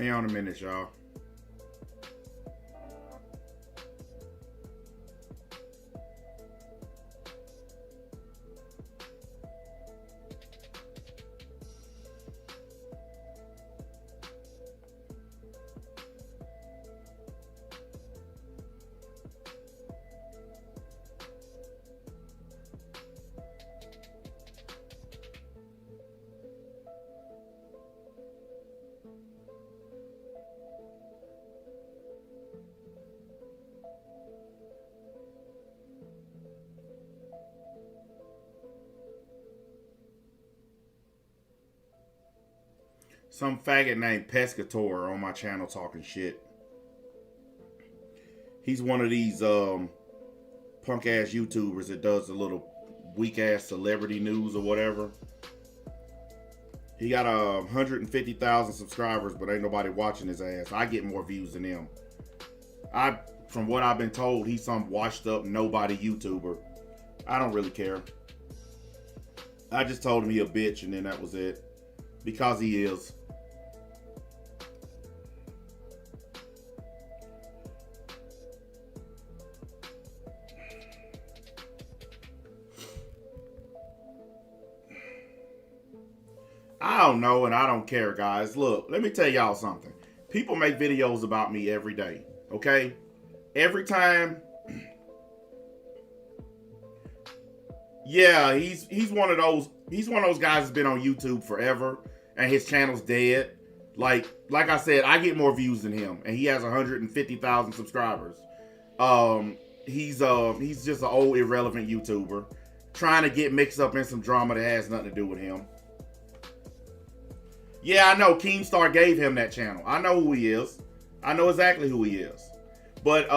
Hang on a minute, y'all. Some faggot named Pescator on my channel talking shit. He's one of these punk ass YouTubers that does the little weak ass celebrity news or whatever. He got 150,000 subscribers, but ain't nobody watching his ass. I get more views than him. From what I've been told, he's some washed up nobody YouTuber. I don't really care. I just told him he a bitch, and then that was it. Because he is. I don't know, and I don't care, guys. Look, let me tell y'all something. People make videos about me every day, okay? Every time. Yeah, he's one of those guys that's been on YouTube forever, and his channel's dead. Like I said, I get more views than him, and he has 150,000 subscribers. He's just an old irrelevant YouTuber trying to get mixed up in some drama that has nothing to do with him. Yeah, I know Keemstar gave him that channel. I know who he is. I know exactly who he is. But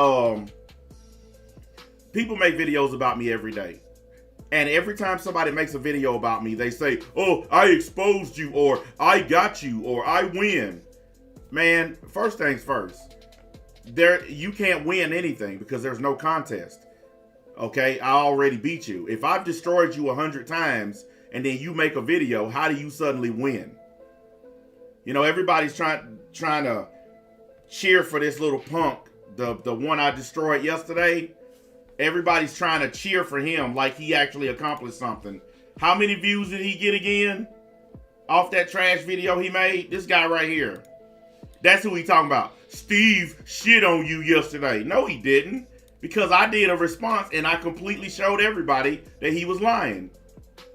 people make videos about me every day. And every time somebody makes a video about me, they say, oh, I exposed you, or I got you, or I win. Man, first things first. You can't win anything because there's no contest. Okay, I already beat you. If I've destroyed you 100 times and then you make a video, how do you suddenly win? You know, everybody's trying to cheer for this little punk, the one I destroyed yesterday. Everybody's trying to cheer for him like he actually accomplished something. How many views did he get again off that trash video he made? This guy right here. That's who he talking about. Steve shit on you yesterday. No, he didn't. Because I did a response and I completely showed everybody that he was lying.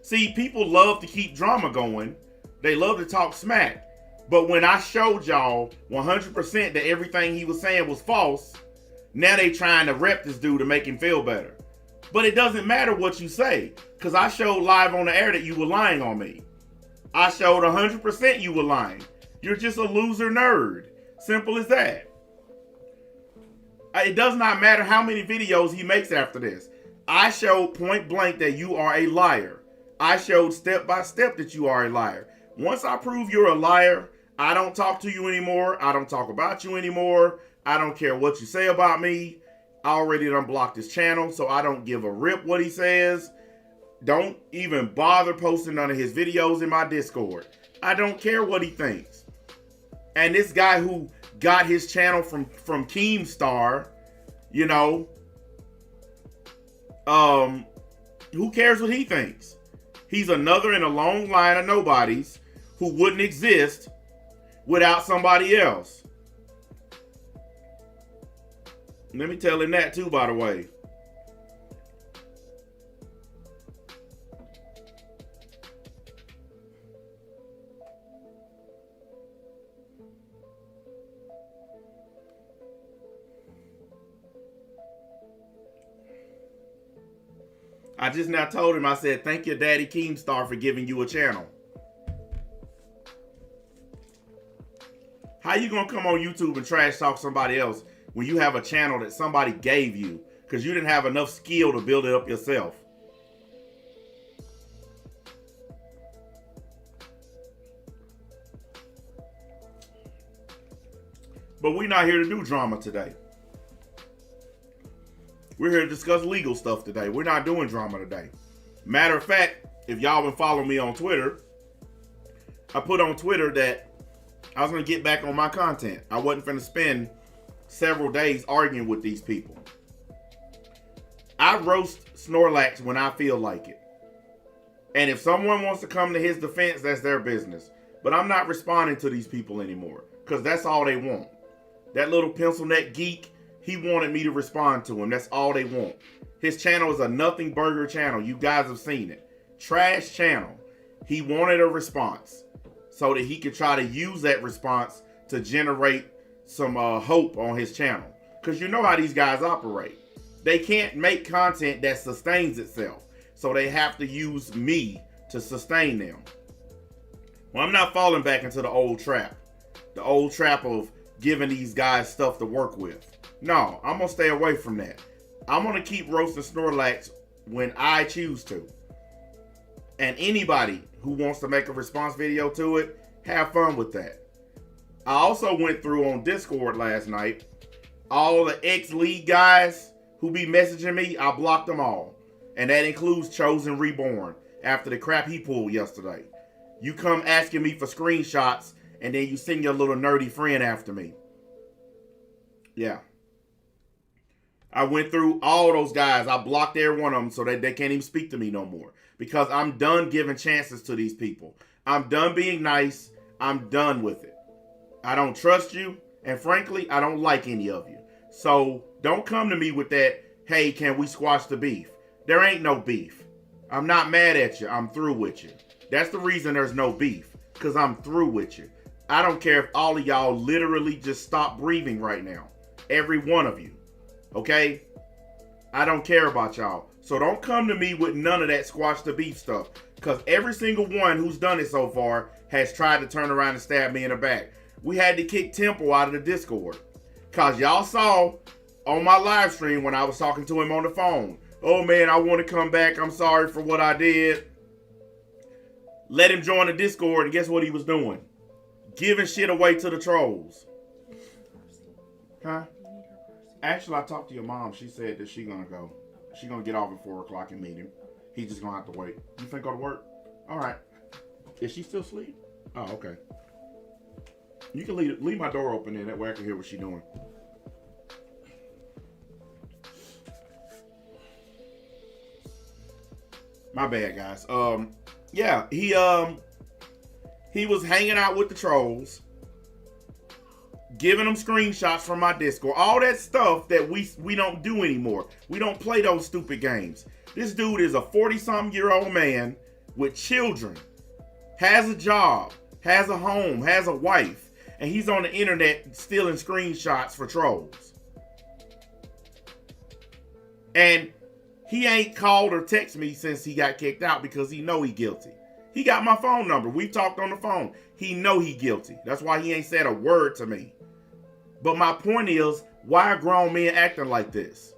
See, people love to keep drama going. They love to talk smack. But when I showed y'all 100% that everything he was saying was false, now they trying to rep this dude to make him feel better. But it doesn't matter what you say, because I showed live on the air that you were lying on me. I showed 100% you were lying. You're just a loser nerd. Simple as that. It does not matter how many videos he makes after this. I showed point blank that you are a liar. I showed step by step that you are a liar. Once I prove you're a liar, I don't talk to you anymore. I don't talk about you anymore. I don't care what you say about me. I already done blocked his channel, so I don't give a rip what he says. Don't even bother posting none of his videos in my Discord. I don't care what he thinks. And this guy who got his channel from Keemstar, you know, who cares what he thinks? He's another in a long line of nobodies who wouldn't exist without somebody else. Let me tell him that too, by the way. I just now told him, I said, thank your daddy Keemstar for giving you a channel. How you gonna come on YouTube and trash talk somebody else when you have a channel that somebody gave you because you didn't have enough skill to build it up yourself? But we're not here to do drama today. We're here to discuss legal stuff today. We're not doing drama today. Matter of fact, if y'all been following me on Twitter, I put on Twitter that I was going to get back on my content. I wasn't going to spend several days arguing with these people. I roast Snorlax when I feel like it. And if someone wants to come to his defense, that's their business. But I'm not responding to these people anymore because that's all they want. That little pencil neck geek, he wanted me to respond to him. That's all they want. His channel is a nothing burger channel. You guys have seen it. Trash channel. He wanted a response so that he could try to use that response to generate some hope on his channel. Because you know how these guys operate. They can't make content that sustains itself. So they have to use me to sustain them. Well, I'm not falling back into the old trap. The old trap of giving these guys stuff to work with. No, I'm going to stay away from that. I'm going to keep roasting Snorlax when I choose to. And anybody who wants to make a response video to it, have fun with that. I also went through on Discord last night. All the ex-league guys who be messaging me, I blocked them all. And that includes Chosen Reborn after the crap he pulled yesterday. You come asking me for screenshots and then you send your little nerdy friend after me. Yeah. I went through all those guys. I blocked every one of them so that they can't even speak to me no more. Because I'm done giving chances to these people. I'm done being nice. I'm done with it. I don't trust you. And frankly, I don't like any of you. So don't come to me with that, hey, can we squash the beef? There ain't no beef. I'm not mad at you. I'm through with you. That's the reason there's no beef. Because I'm through with you. I don't care if all of y'all literally just stop breathing right now. Every one of you. Okay? I don't care about y'all. So don't come to me with none of that squash the beef stuff. Because every single one who's done it so far has tried to turn around and stab me in the back. We had to kick Temple out of the Discord. Because y'all saw on my live stream when I was talking to him on the phone. Oh man, I want to come back. I'm sorry for what I did. Let him join the Discord, and guess what he was doing? Giving shit away to the trolls. Huh? Actually, I talked to your mom. She said that she's going to go. She's going to get off at 4 o'clock and meet him. He's just going to have to wait. You think go to work? All right. Is she still asleep? Oh, okay. You can leave my door open then. That way I can hear what she's doing. My bad, guys. Yeah, he was hanging out with the trolls, giving them screenshots from my Discord, all that stuff that we don't do anymore. We don't play those stupid games. This dude is a 40-something-year-old man with children, has a job, has a home, has a wife, and he's on the internet stealing screenshots for trolls. And he ain't called or texted me since he got kicked out because he know he guilty. He got my phone number. We talked on the phone. He know he guilty. That's why he ain't said a word to me. But my point is, why are grown men acting like this?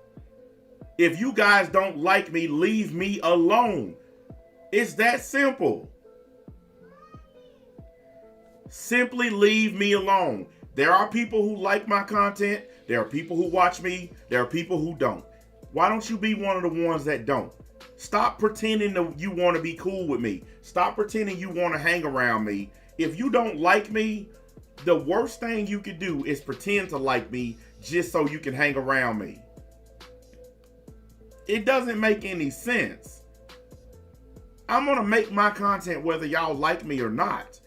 If you guys don't like me, leave me alone. It's that simple. Simply leave me alone. There are people who like my content. There are people who watch me. There are people who don't. Why don't you be one of the ones that don't? Stop pretending that you want to be cool with me. Stop pretending you want to hang around me. If you don't like me, the worst thing you could do is pretend to like me just so you can hang around me. It doesn't make any sense. I'm going to make my content whether y'all like me or not.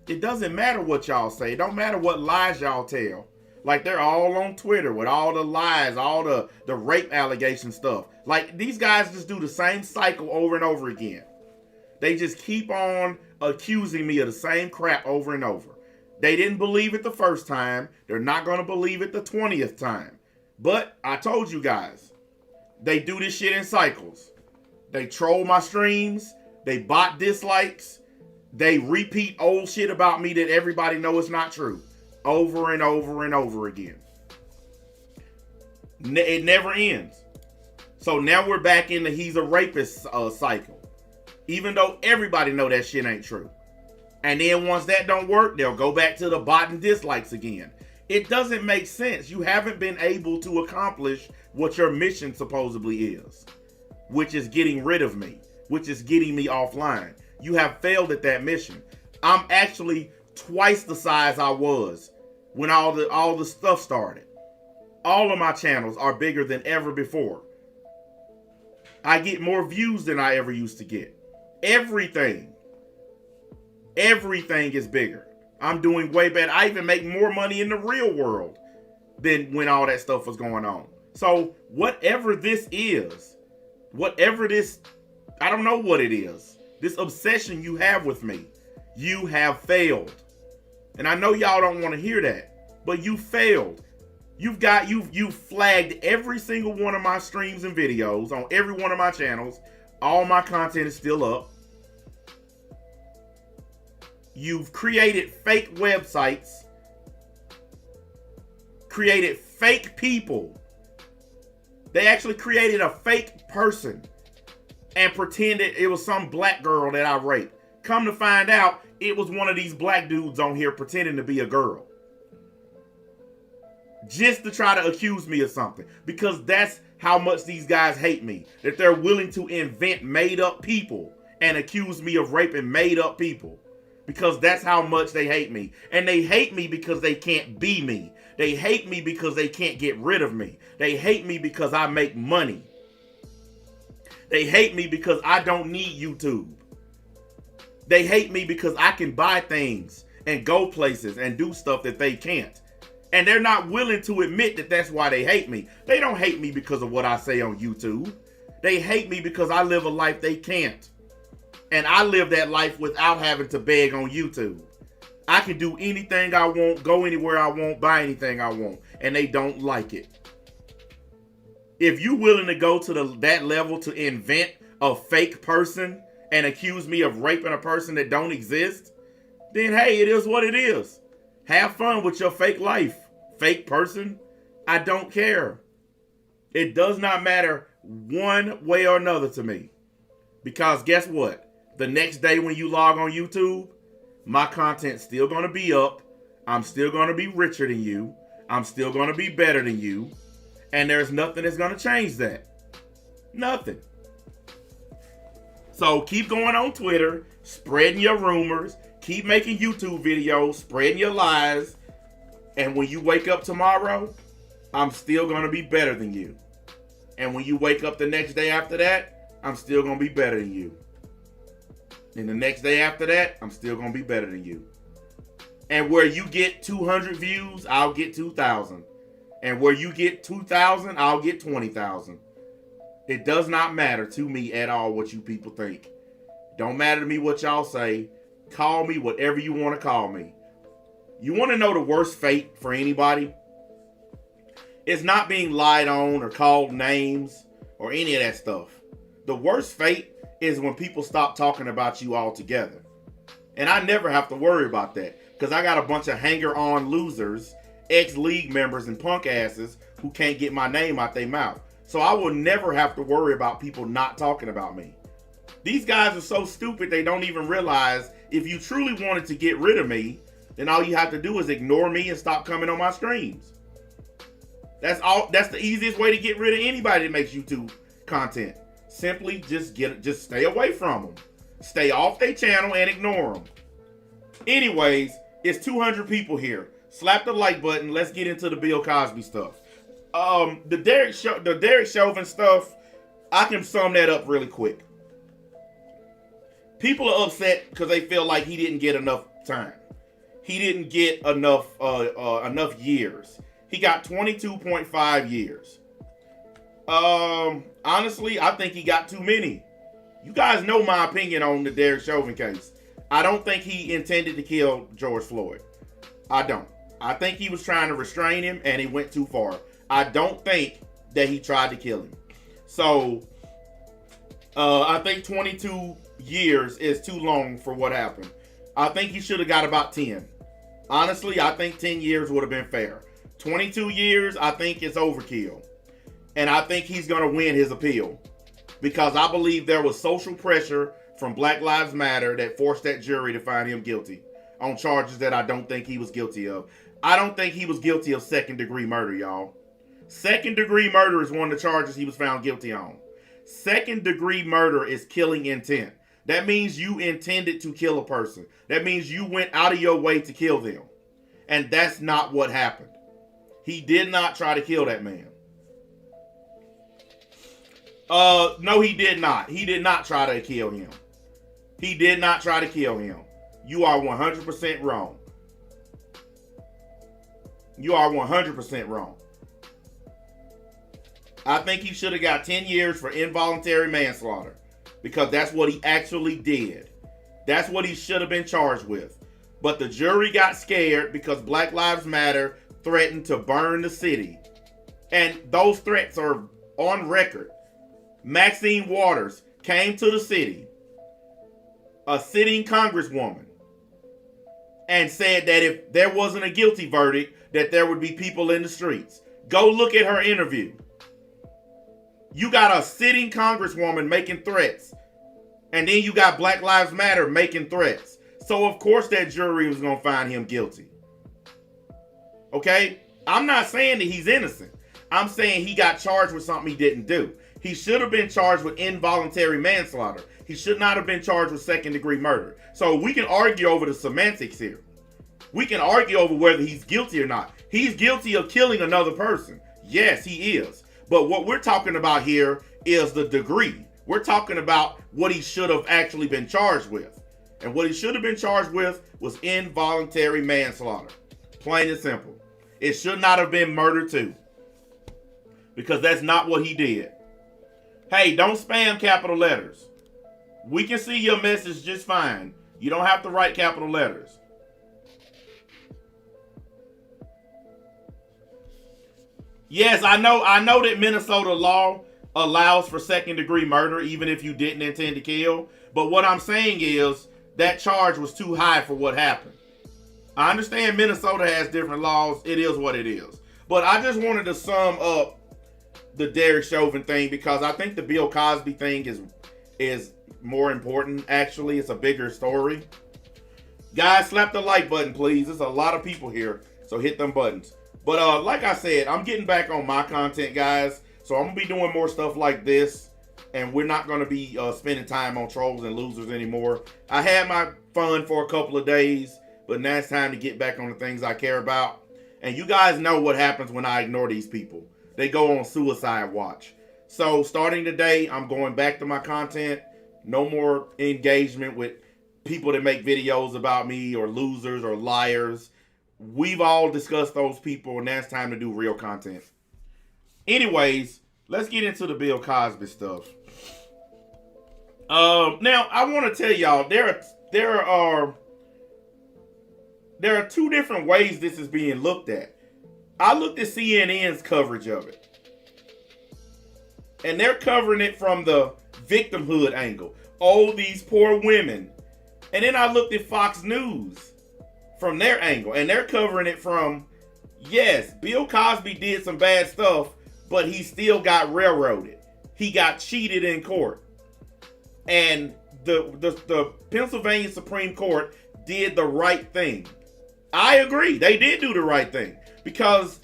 It doesn't matter what y'all say. It don't matter what lies y'all tell. Like they're all on Twitter with all the lies, all the rape allegation stuff. Like these guys just do the same cycle over and over again. They just keep on accusing me of the same crap over and over. They didn't believe it the first time. They're not going to believe it the 20th time. But I told you guys, they do this shit in cycles. They troll my streams. They bot dislikes. They repeat old shit about me that everybody knows is not true. Over and over and over again. It never ends. So now we're back in the he's a rapist cycle. Even though everybody know that shit ain't true. And then once that don't work, they'll go back to the bot and dislikes again. It doesn't make sense. You haven't been able to accomplish what your mission supposedly is. Which is getting rid of me. Which is getting me offline. You have failed at that mission. I'm actually twice the size I was when all the stuff started. All of my channels are bigger than ever before. I get more views than I ever used to get. Everything is bigger. I'm doing way better. I even make more money in the real world than when all that stuff was going on. So whatever this is, I don't know what it is. This obsession you have with me, you have failed. And I know y'all don't want to hear that, but you failed. You've flagged every single one of my streams and videos on every one of my channels. All my content is still up. You've created fake websites, created fake people They actually created a fake person and pretended it was some black girl that I raped. Come to find out, it was one of these black dudes on here pretending to be a girl. Just to try to accuse me of something. Because that's how much these guys hate me. That they're willing to invent made up people and accuse me of raping made up people. Because that's how much they hate me. And they hate me because they can't be me. They hate me because they can't get rid of me. They hate me because I make money. They hate me because I don't need YouTube. They hate me because I can buy things and go places and do stuff that they can't. And they're not willing to admit that that's why they hate me. They don't hate me because of what I say on YouTube. They hate me because I live a life they can't. And I live that life without having to beg on YouTube. I can do anything I want, go anywhere I want, buy anything I want. And they don't like it. If you're willing to go to that level to invent a fake person and accuse me of raping a person that don't exist, then hey, it is what it is. Have fun with your fake life, fake person. I don't care. It does not matter one way or another to me. Because guess what? The next day when you log on YouTube, my content's still going to be up. I'm still going to be richer than you. I'm still going to be better than you. And there's nothing that's going to change that. Nothing. So keep going on Twitter, spreading your rumors, keep making YouTube videos, spreading your lies. And when you wake up tomorrow, I'm still going to be better than you. And when you wake up the next day after that, I'm still going to be better than you. And the next day after that, I'm still going to be better than you. And where you get 200 views, I'll get 2,000. And where you get 2,000, I'll get 20,000. It does not matter to me at all what you people think. Don't matter to me what y'all say. Call me whatever you want to call me. You want to know the worst fate for anybody? It's not being lied on or called names or any of that stuff. The worst fate is when people stop talking about you altogether. And I never have to worry about that because I got a bunch of hanger-on losers, ex-league members, and punk asses who can't get my name out their mouth. So I will never have to worry about people not talking about me. These guys are so stupid they don't even realize if you truly wanted to get rid of me, then all you have to do is ignore me and stop coming on my streams. That's the easiest way to get rid of anybody that makes YouTube content. Simply just stay away from them. Stay off their channel and ignore them. Anyways, it's 200 people here. Slap the like button. Let's get into the Bill Cosby stuff. The Derek Chauvin stuff, I can sum that up really quick. People are upset because they feel like he didn't get enough time. He didn't get enough years. He got 22.5 years. Honestly, I think he got too many. You guys know my opinion on the Derek Chauvin case. I don't think he intended to kill George Floyd. I don't. I think he was trying to restrain him and he went too far. I don't think that he tried to kill him. So, I think 22 years is too long for what happened. I think he should have got about 10. Honestly, I think 10 years would have been fair. 22 years, I think it's overkill. And I think he's going to win his appeal. Because I believe there was social pressure from Black Lives Matter that forced that jury to find him guilty on charges that I don't think he was guilty of. I don't think he was guilty of second-degree murder, y'all. Second-degree murder is one of the charges he was found guilty on. Second-degree murder is killing intent. That means you intended to kill a person. That means you went out of your way to kill them. And that's not what happened. He did not try to kill that man. No, he did not. He did not try to kill him. He did not try to kill him. You are 100% wrong. You are 100% wrong. I think he should have got 10 years for involuntary manslaughter because that's what he actually did. That's what he should have been charged with. But the jury got scared because Black Lives Matter threatened to burn the city. And those threats are on record. Maxine Waters came to the city, a sitting congresswoman, and said that if there wasn't a guilty verdict, that there would be people in the streets. Go look at her interview. You got a sitting congresswoman making threats. And then you got Black Lives Matter making threats. So of course that jury was going to find him guilty. Okay? I'm not saying that he's innocent. I'm saying he got charged with something he didn't do. He should have been charged with involuntary manslaughter. He should not have been charged with second-degree murder. So we can argue over the semantics here. We can argue over whether he's guilty or not. He's guilty of killing another person. Yes, he is. But what we're talking about here is the degree. We're talking about what he should have actually been charged with. And what he should have been charged with was involuntary manslaughter. Plain and simple. It should not have been murder too. Because that's not what he did. Hey, don't spam capital letters. We can see your message just fine. You don't have to write capital letters. Yes, I know that Minnesota law allows for second-degree murder even if you didn't intend to kill. But what I'm saying is that charge was too high for what happened. I understand Minnesota has different laws. It is what it is. But I just wanted to sum up the Derek Chauvin thing because I think the Bill Cosby thing is more important. Actually, it's a bigger story. Guys, slap the like button, please. There's a lot of people here, so hit them buttons. But like I said, I'm getting back on my content, guys. So I'm going to be doing more stuff like this. And we're not going to be spending time on trolls and losers anymore. I had my fun for a couple of days. But now it's time to get back on the things I care about. And you guys know what happens when I ignore these people. They go on suicide watch. So starting today, I'm going back to my content. No more engagement with people that make videos about me or losers or liars. We've all discussed those people, and now it's time to do real content. Anyways, let's get into the Bill Cosby stuff. Now, I want to tell y'all, there are two different ways this is being looked at. I looked at CNN's coverage of it. And they're covering it from the victimhood angle. Oh, these poor women. And then I looked at Fox News from their angle. And they're covering it from, yes, Bill Cosby did some bad stuff, but he still got railroaded. He got cheated in court. And the Pennsylvania Supreme Court did the right thing. I agree. They did do the right thing. Because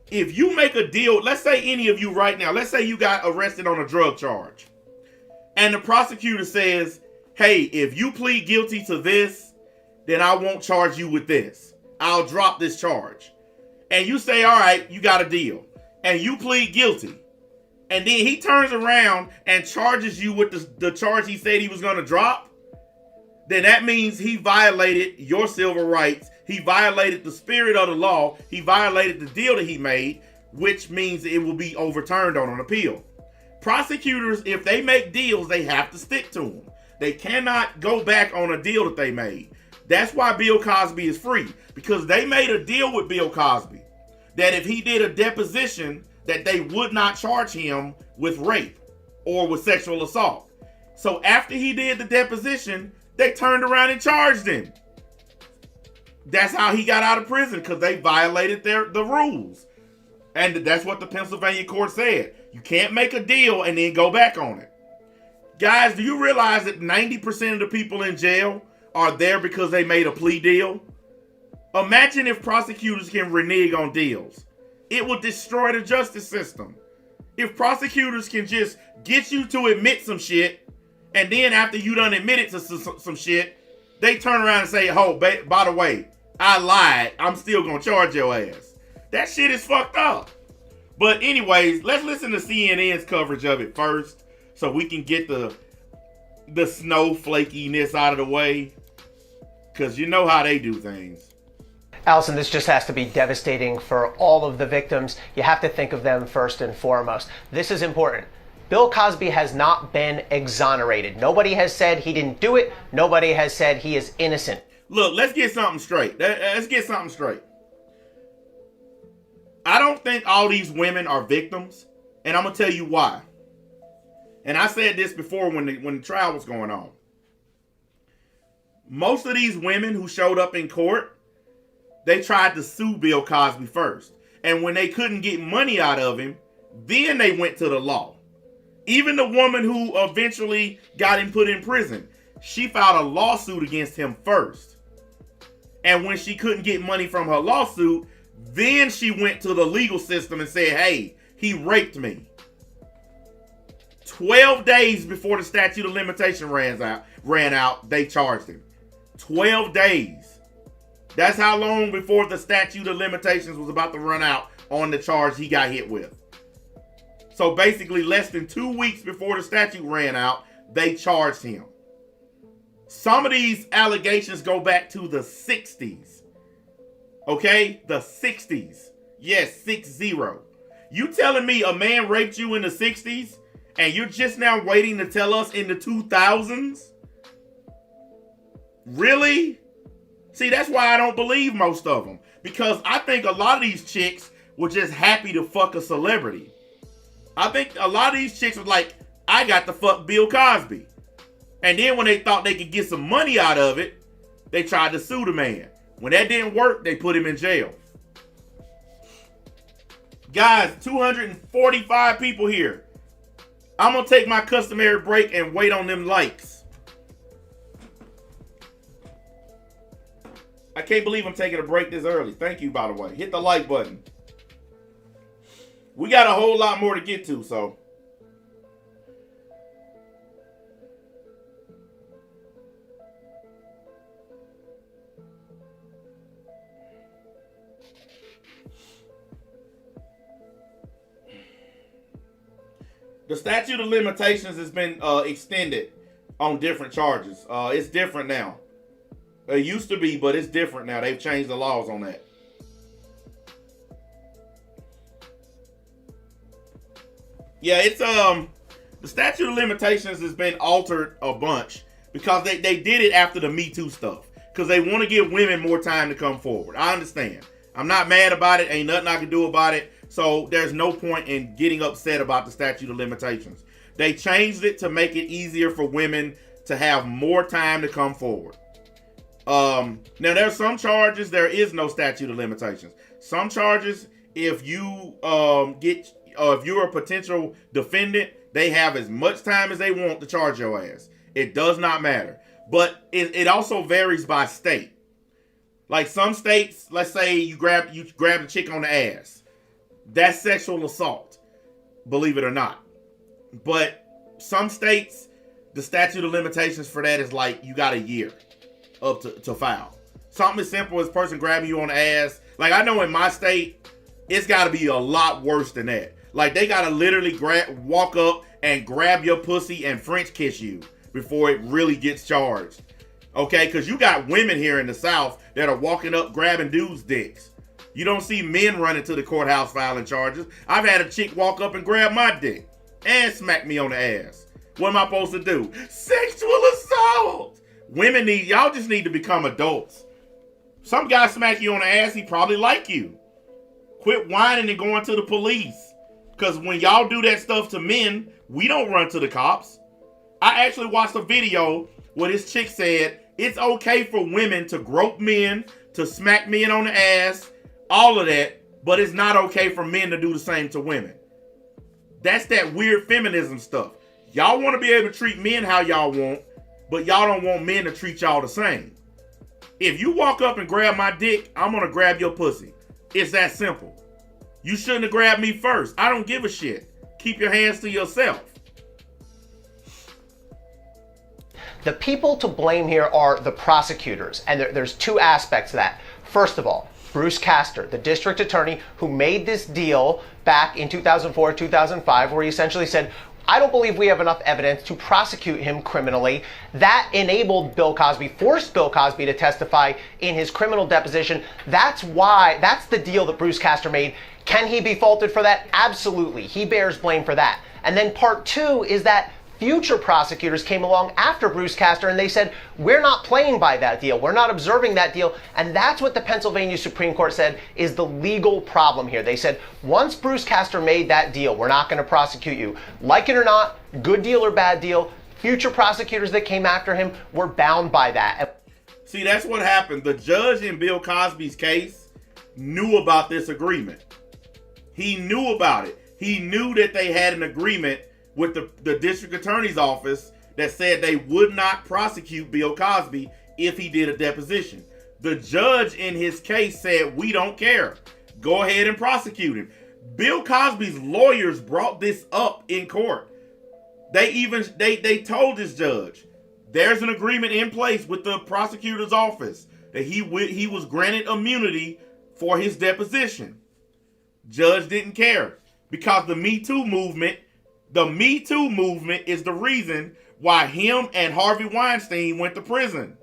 if you make a deal, let's say any of you right now, let's say you got arrested on a drug charge. And the prosecutor says, hey, if you plead guilty to this, then I won't charge you with this. I'll drop this charge. And you say, all right, you got a deal. And you plead guilty. And then he turns around and charges you with the charge he said he was going to drop. Then that means he violated your civil rights. He violated the spirit of the law. He violated the deal that he made, which means it will be overturned on an appeal. Prosecutors, if they make deals, they have to stick to them. They cannot go back on a deal that they made. That's why Bill Cosby is free, because they made a deal with Bill Cosby that if he did a deposition, that they would not charge him with rape or with sexual assault. So after he did the deposition, they turned around and charged him. That's how he got out of prison, because they violated the rules. And that's what the Pennsylvania court said. You can't make a deal and then go back on it. Guys, do you realize that 90% of the people in jail are there because they made a plea deal? Imagine if prosecutors can renege on deals. It will destroy the justice system. If prosecutors can just get you to admit some shit, and then after you done admitted to some shit, they turn around and say, oh, by the way, I lied. I'm still going to charge your ass. That shit is fucked up. But anyways, let's listen to CNN's coverage of it first, so we can get the snowflakiness out of the way. Because you know how they do things. Allison, this just has to be devastating for all of the victims. You have to think of them first and foremost. This is important. Bill Cosby has not been exonerated. Nobody has said he didn't do it. Nobody has said he is innocent. Look, let's get something straight. Let's get something straight. I don't think all these women are victims, and I'm going to tell you why. And I said this before when the trial was going on. Most of these women who showed up in court, they tried to sue Bill Cosby first. And when they couldn't get money out of him, then they went to the law. Even the woman who eventually got him put in prison, she filed a lawsuit against him first. And when she couldn't get money from her lawsuit, then she went to the legal system and said, hey, he raped me. 12 days before the statute of limitation ran out, they charged him. 12 days. That's how long before the statute of limitations was about to run out on the charge he got hit with. So basically, less than 2 weeks before the statute ran out, they charged him. Some of these allegations go back to the 60s. Okay? The 60s. Yes, 6-0. You telling me a man raped you in the 60s and you're just now waiting to tell us in the 2000s? Really? See, that's why I don't believe most of them. Because I think a lot of these chicks were just happy to fuck a celebrity. I think a lot of these chicks were like, I got to fuck Bill Cosby. And then when they thought they could get some money out of it, they tried to sue the man. When that didn't work, they put him in jail. Guys, 245 people here. I'm going to take my customary break and wait on them likes. I can't believe I'm taking a break this early. Thank you, by the way. Hit the like button. We got a whole lot more to get to, so. The statute of limitations has been extended on different charges. It's different now. It used to be, but it's different now. They've changed the laws on that. Yeah, it's the statute of limitations has been altered a bunch because they did it after the Me Too stuff because they want to give women more time to come forward. I understand. I'm not mad about it. Ain't nothing I can do about it. So there's no point in getting upset about the statute of limitations. They changed it to make it easier for women to have more time to come forward. Now there's some charges there is no statute of limitations. Some charges, if you if you're a potential defendant, they have as much time as they want to charge your ass. It does not matter. But it also varies by state. Like some states, let's say you grab a chick on the ass. That's sexual assault, believe it or not. But some states, the statute of limitations for that is like you got a year up to file. Something as simple as a person grabbing you on the ass. Like I know in my state, it's got to be a lot worse than that. Like they got to literally walk up and grab your pussy and French kiss you before it really gets charged. Okay, because you got women here in the South that are walking up grabbing dudes' dicks. You don't see men running to the courthouse filing charges. I've had a chick walk up and grab my dick and smack me on the ass. What am I supposed to do? Sexual assault! Women y'all just need to become adults. Some guy smack you on the ass, he probably like you. Quit whining and going to the police. Because when y'all do that stuff to men, we don't run to the cops. I actually watched a video where this chick said, it's okay for women to grope men, to smack men on the ass, all of that, but it's not okay for men to do the same to women. That's that weird feminism stuff. Y'all want to be able to treat men how y'all want, but y'all don't want men to treat y'all the same. If you walk up and grab my dick, I'm going to grab your pussy. It's that simple. You shouldn't have grabbed me first. I don't give a shit. Keep your hands to yourself. The people to blame here are the prosecutors, and there's two aspects to that. First of all, Bruce Castor, the district attorney who made this deal back in 2004, 2005, where he essentially said, I don't believe we have enough evidence to prosecute him criminally. That enabled Bill Cosby, forced Bill Cosby to testify in his criminal deposition. That's the deal that Bruce Castor made. Can he be faulted for that? Absolutely. He bears blame for that. And then part two is that future prosecutors came along after Bruce Castor and they said, we're not playing by that deal. We're not observing that deal. And that's what the Pennsylvania Supreme Court said is the legal problem here. They said, once Bruce Castor made that deal, we're not going to prosecute you. Like it or not, good deal or bad deal, future prosecutors that came after him were bound by that. See, that's what happened. The judge in Bill Cosby's case knew about this agreement. He knew about it. He knew that they had an agreement with the district attorney's office that said they would not prosecute Bill Cosby if he did a deposition. The judge in his case said, we don't care. Go ahead and prosecute him. Bill Cosby's lawyers brought this up in court. They told this judge, there's an agreement in place with the prosecutor's office that he was granted immunity for his deposition. Judge didn't care because the Me Too movement is the reason why him and Harvey Weinstein went to prison.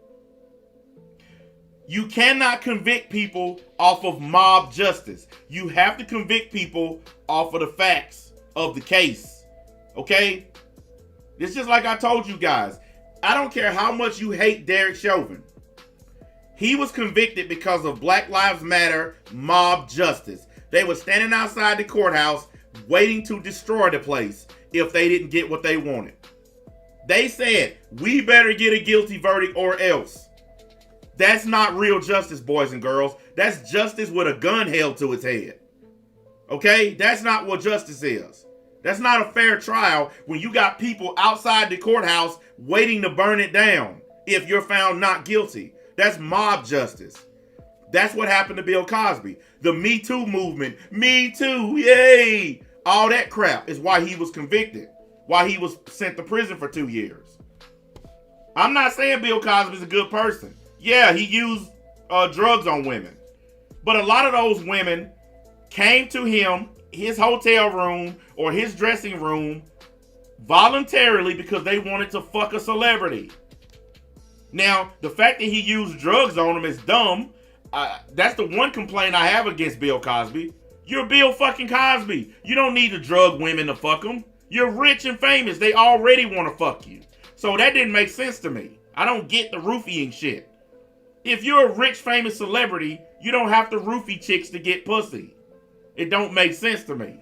You cannot convict people off of mob justice. You have to convict people off of the facts of the case. Okay? It's just like I told you guys. I don't care how much you hate Derek Chauvin. He was convicted because of Black Lives Matter mob justice. They were standing outside the courthouse waiting to destroy the place if they didn't get what they wanted. They said, we better get a guilty verdict or else. That's not real justice, boys and girls. That's justice with a gun held to its head. Okay? That's not what justice is. That's not a fair trial when you got people outside the courthouse waiting to burn it down if you're found not guilty. That's mob justice. That's what happened to Bill Cosby. The Me Too movement. Me Too, yay! All that crap is why he was convicted. Why he was sent to prison for 2 years. I'm not saying Bill Cosby's a good person. Yeah, he used drugs on women. But a lot of those women came to him, his hotel room or his dressing room voluntarily because they wanted to fuck a celebrity. Now, the fact that he used drugs on them is dumb. That's the one complaint I have against Bill Cosby. You're Bill fucking Cosby. You don't need to drug women to fuck them. You're rich and famous. They already want to fuck you. So that didn't make sense to me. I don't get the roofying shit. If you're a rich, famous celebrity, you don't have to roofie chicks to get pussy. It don't make sense to me.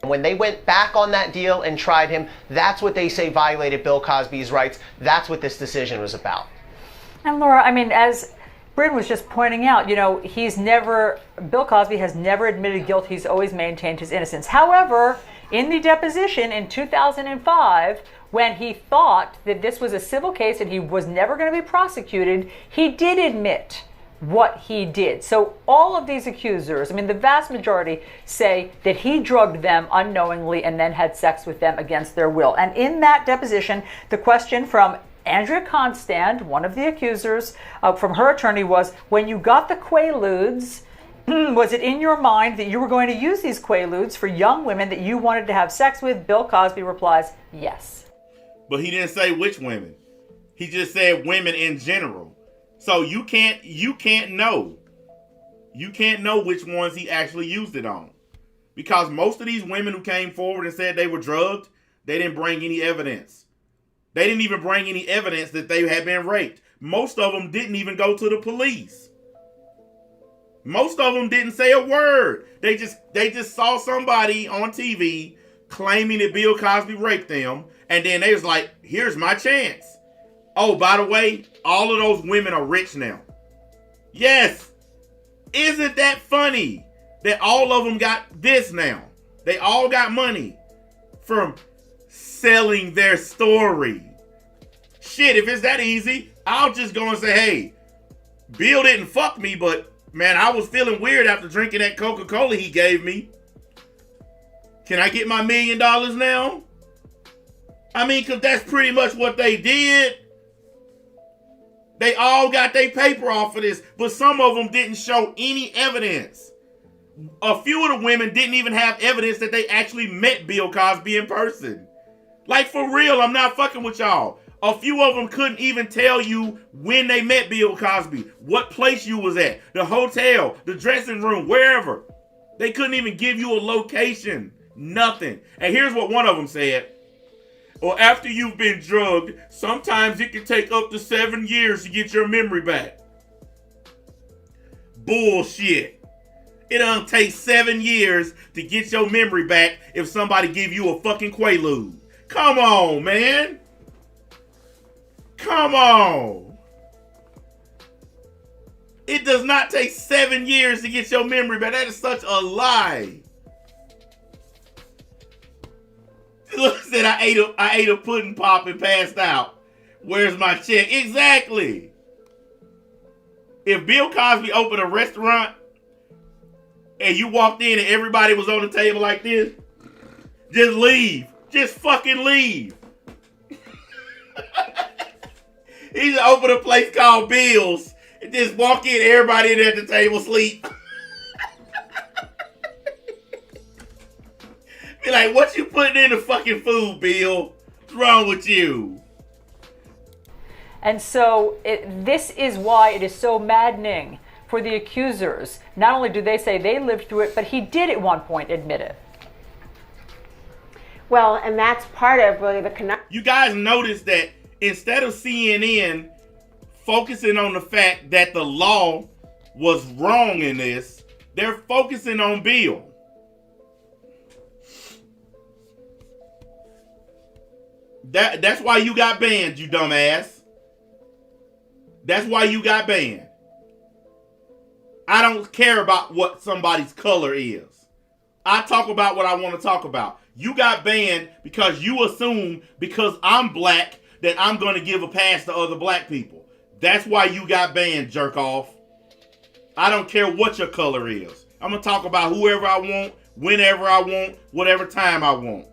When they went back on that deal and tried him, that's what they say violated Bill Cosby's rights. That's what this decision was about. And Laura, I mean, as Bryn was just pointing out, Bill Cosby has never admitted guilt. He's always maintained his innocence. However, in the deposition in 2005, when he thought that this was a civil case and he was never going to be prosecuted, he did admit what he did. So all of these accusers, I mean, the vast majority say that he drugged them unknowingly and then had sex with them against their will. And in that deposition, the question from Andrea Constand, one of the accusers, from her attorney was, when you got the Quaaludes, was it in your mind that you were going to use these Quaaludes for young women that you wanted to have sex with? Bill Cosby replies, yes. But he didn't say which women. He just said women in general. So you can't know. You can't know which ones he actually used it on. Because most of these women who came forward and said they were drugged, they didn't bring any evidence. They didn't even bring any evidence that they had been raped. Most of them didn't even go to the police. Most of them didn't say a word. They just saw somebody on TV claiming that Bill Cosby raped them, and then they was like, here's my chance. Oh, by the way, all of those women are rich now. Yes. Isn't that funny that all of them got this now? They all got money from selling their story. Shit, if it's that easy, I'll just go and say, hey, Bill didn't fuck me, but man, I was feeling weird after drinking that Coca-Cola he gave me. Can I get my $1 million now? I mean, because that's pretty much what they did. They all got their paper off of this, but some of them didn't show any evidence. A few of the women didn't even have evidence that they actually met Bill Cosby in person. Like, for real, I'm not fucking with y'all. A few of them couldn't even tell you when they met Bill Cosby, what place you was at, the hotel, the dressing room, wherever. They couldn't even give you a location. Nothing. And here's what one of them said. Or after you've been drugged, sometimes it can take up to 7 years to get your memory back. Bullshit. It don't take 7 years to get your memory back if somebody give you a fucking Quaalude. Come on, man. Come on. It does not take 7 years to get your memory back. That is such a lie. Look, said I ate a pudding pop and passed out. Where's my check? Exactly. If Bill Cosby opened a restaurant and you walked in and everybody was on the table like this, just leave. Just fucking leave. He should open a place called Bill's and just walk in, everybody in at the table sleep. Be like, what you putting in the fucking food, Bill? What's wrong with you? And so this is why it is so maddening for the accusers. Not only do they say they lived through it, but he did at one point admit it. Well, and that's part of really the connection. You guys notice that instead of CNN focusing on the fact that the law was wrong in this, they're focusing on Bill. That's why you got banned, you dumbass. That's why you got banned. I don't care about what somebody's color is. I talk about what I want to talk about. You got banned because you assume because I'm black that I'm going to give a pass to other black people. That's why you got banned, jerk off. I don't care what your color is. I'm going to talk about whoever I want, whenever I want, whatever time I want.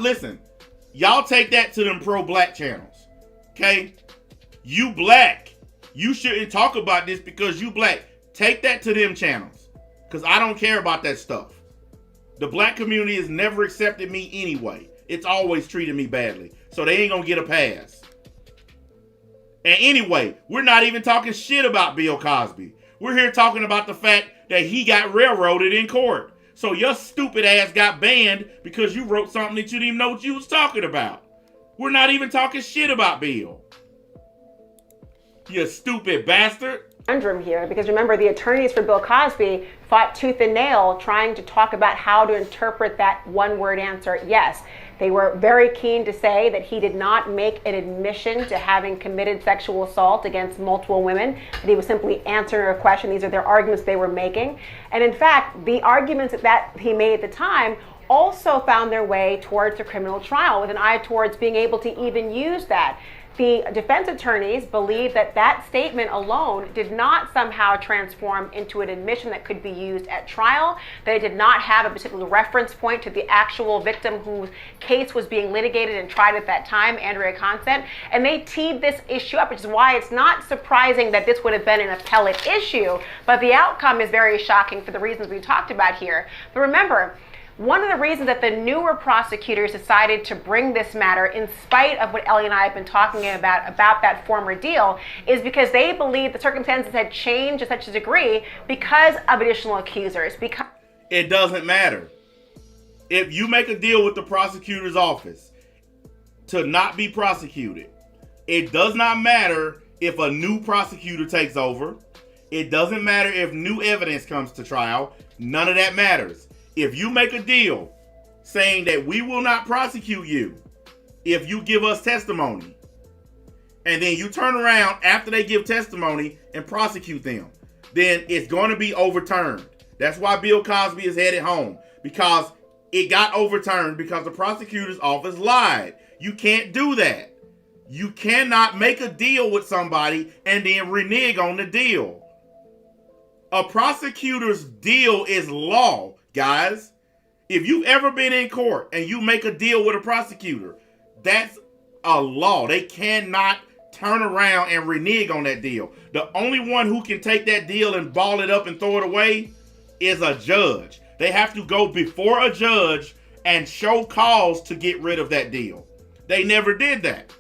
Listen, y'all take that to them pro-black channels, okay? You black. You shouldn't talk about this because you black. Take that to them channels because I don't care about that stuff. The black community has never accepted me anyway. It's always treated me badly. So they ain't going to get a pass. And anyway, we're not even talking shit about Bill Cosby. We're here talking about the fact that he got railroaded in court. So your stupid ass got banned because you wrote something that you didn't even know what you was talking about. We're not even talking shit about Bill. You stupid bastard. Conundrum here, because remember, the attorneys for Bill Cosby fought tooth and nail trying to talk about how to interpret that one-word answer, yes. They were very keen to say that he did not make an admission to having committed sexual assault against multiple women, that he was simply answering a question. These are their arguments they were making. And in fact, the arguments that he made at the time also found their way towards a criminal trial with an eye towards being able to even use that. The defense attorneys believe that that statement alone did not somehow transform into an admission that could be used at trial, that it did not have a particular reference point to the actual victim whose case was being litigated and tried at that time, Andrea Consent, and they teed this issue up, which is why it's not surprising that this would have been an appellate issue, but the outcome is very shocking for the reasons we talked about here. But remember, one of the reasons that the newer prosecutors decided to bring this matter, in spite of what Ellie and I have been talking about that former deal, is because they believe the circumstances had changed to such a degree because of additional accusers. It doesn't matter. If you make a deal with the prosecutor's office to not be prosecuted, it does not matter if a new prosecutor takes over. It doesn't matter if new evidence comes to trial. None of that matters. If you make a deal saying that we will not prosecute you if you give us testimony, and then you turn around after they give testimony and prosecute them, then it's going to be overturned. That's why Bill Cosby is headed home, because it got overturned because the prosecutor's office lied. You can't do that. You cannot make a deal with somebody and then renege on the deal. A prosecutor's deal is law. Guys, if you've ever been in court and you make a deal with a prosecutor, that's a law. They cannot turn around and renege on that deal. The only one who can take that deal and ball it up and throw it away is a judge. They have to go before a judge and show cause to get rid of that deal. They never did that.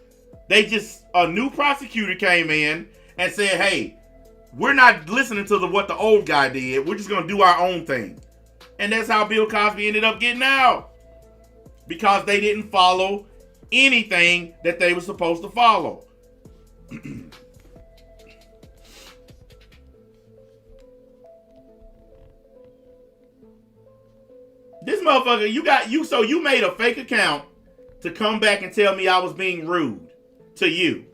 A new prosecutor came in and said, hey, we're not listening to what the old guy did. We're just going to do our own thing. And that's how Bill Cosby ended up getting out. Because they didn't follow anything that they were supposed to follow. This motherfucker, so you made a fake account to come back and tell me I was being rude to you.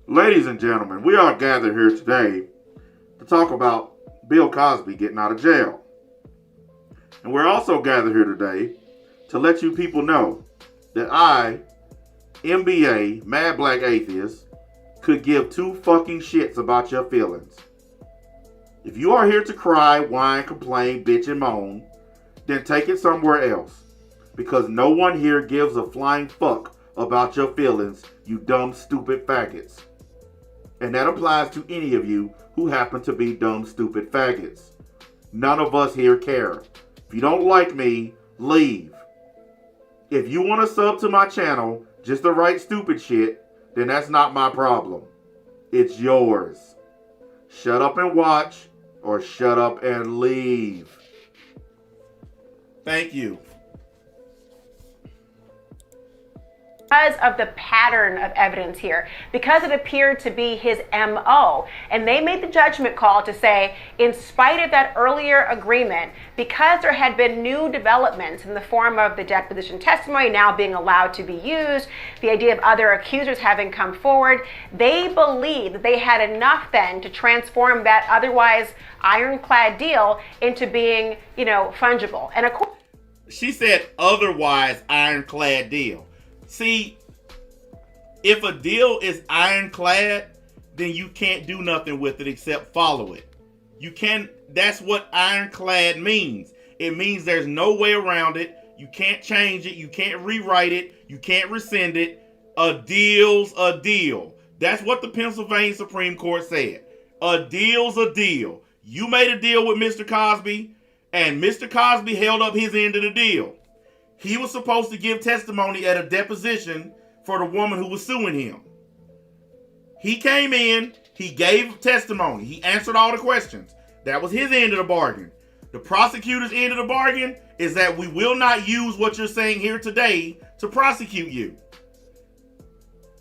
Ladies and gentlemen, we are gathered here today to talk about Bill Cosby getting out of jail. And we're also gathered here today to let you people know that I, MBA, Mad Black Atheist, could give two fucking shits about your feelings. If you are here to cry, whine, complain, bitch, and moan, then take it somewhere else. Because no one here gives a flying fuck about your feelings, you dumb, stupid faggots. And that applies to any of you who happen to be dumb, stupid faggots. None of us here care. If you don't like me, leave. If you want to sub to my channel just to write stupid shit, then that's not my problem. It's yours. Shut up and watch, or shut up and leave. Thank you. Because of the pattern of evidence here, because it appeared to be his MO. And they made the judgment call to say, in spite of that earlier agreement, because there had been new developments in the form of the deposition testimony now being allowed to be used, the idea of other accusers having come forward, they believed that they had enough then to transform that otherwise ironclad deal into being, fungible. And of course, she said otherwise ironclad deal. See, if a deal is ironclad, then you can't do nothing with it except follow it. That's what ironclad means. It means there's no way around it. You can't change it. You can't rewrite it. You can't rescind it. A deal's a deal. That's what the Pennsylvania Supreme Court said. A deal's a deal. You made a deal with Mr. Cosby, and Mr. Cosby held up his end of the deal. He was supposed to give testimony at a deposition for the woman who was suing him. He came in, he gave testimony, he answered all the questions. That was his end of the bargain. The prosecutor's end of the bargain is that we will not use what you're saying here today to prosecute you.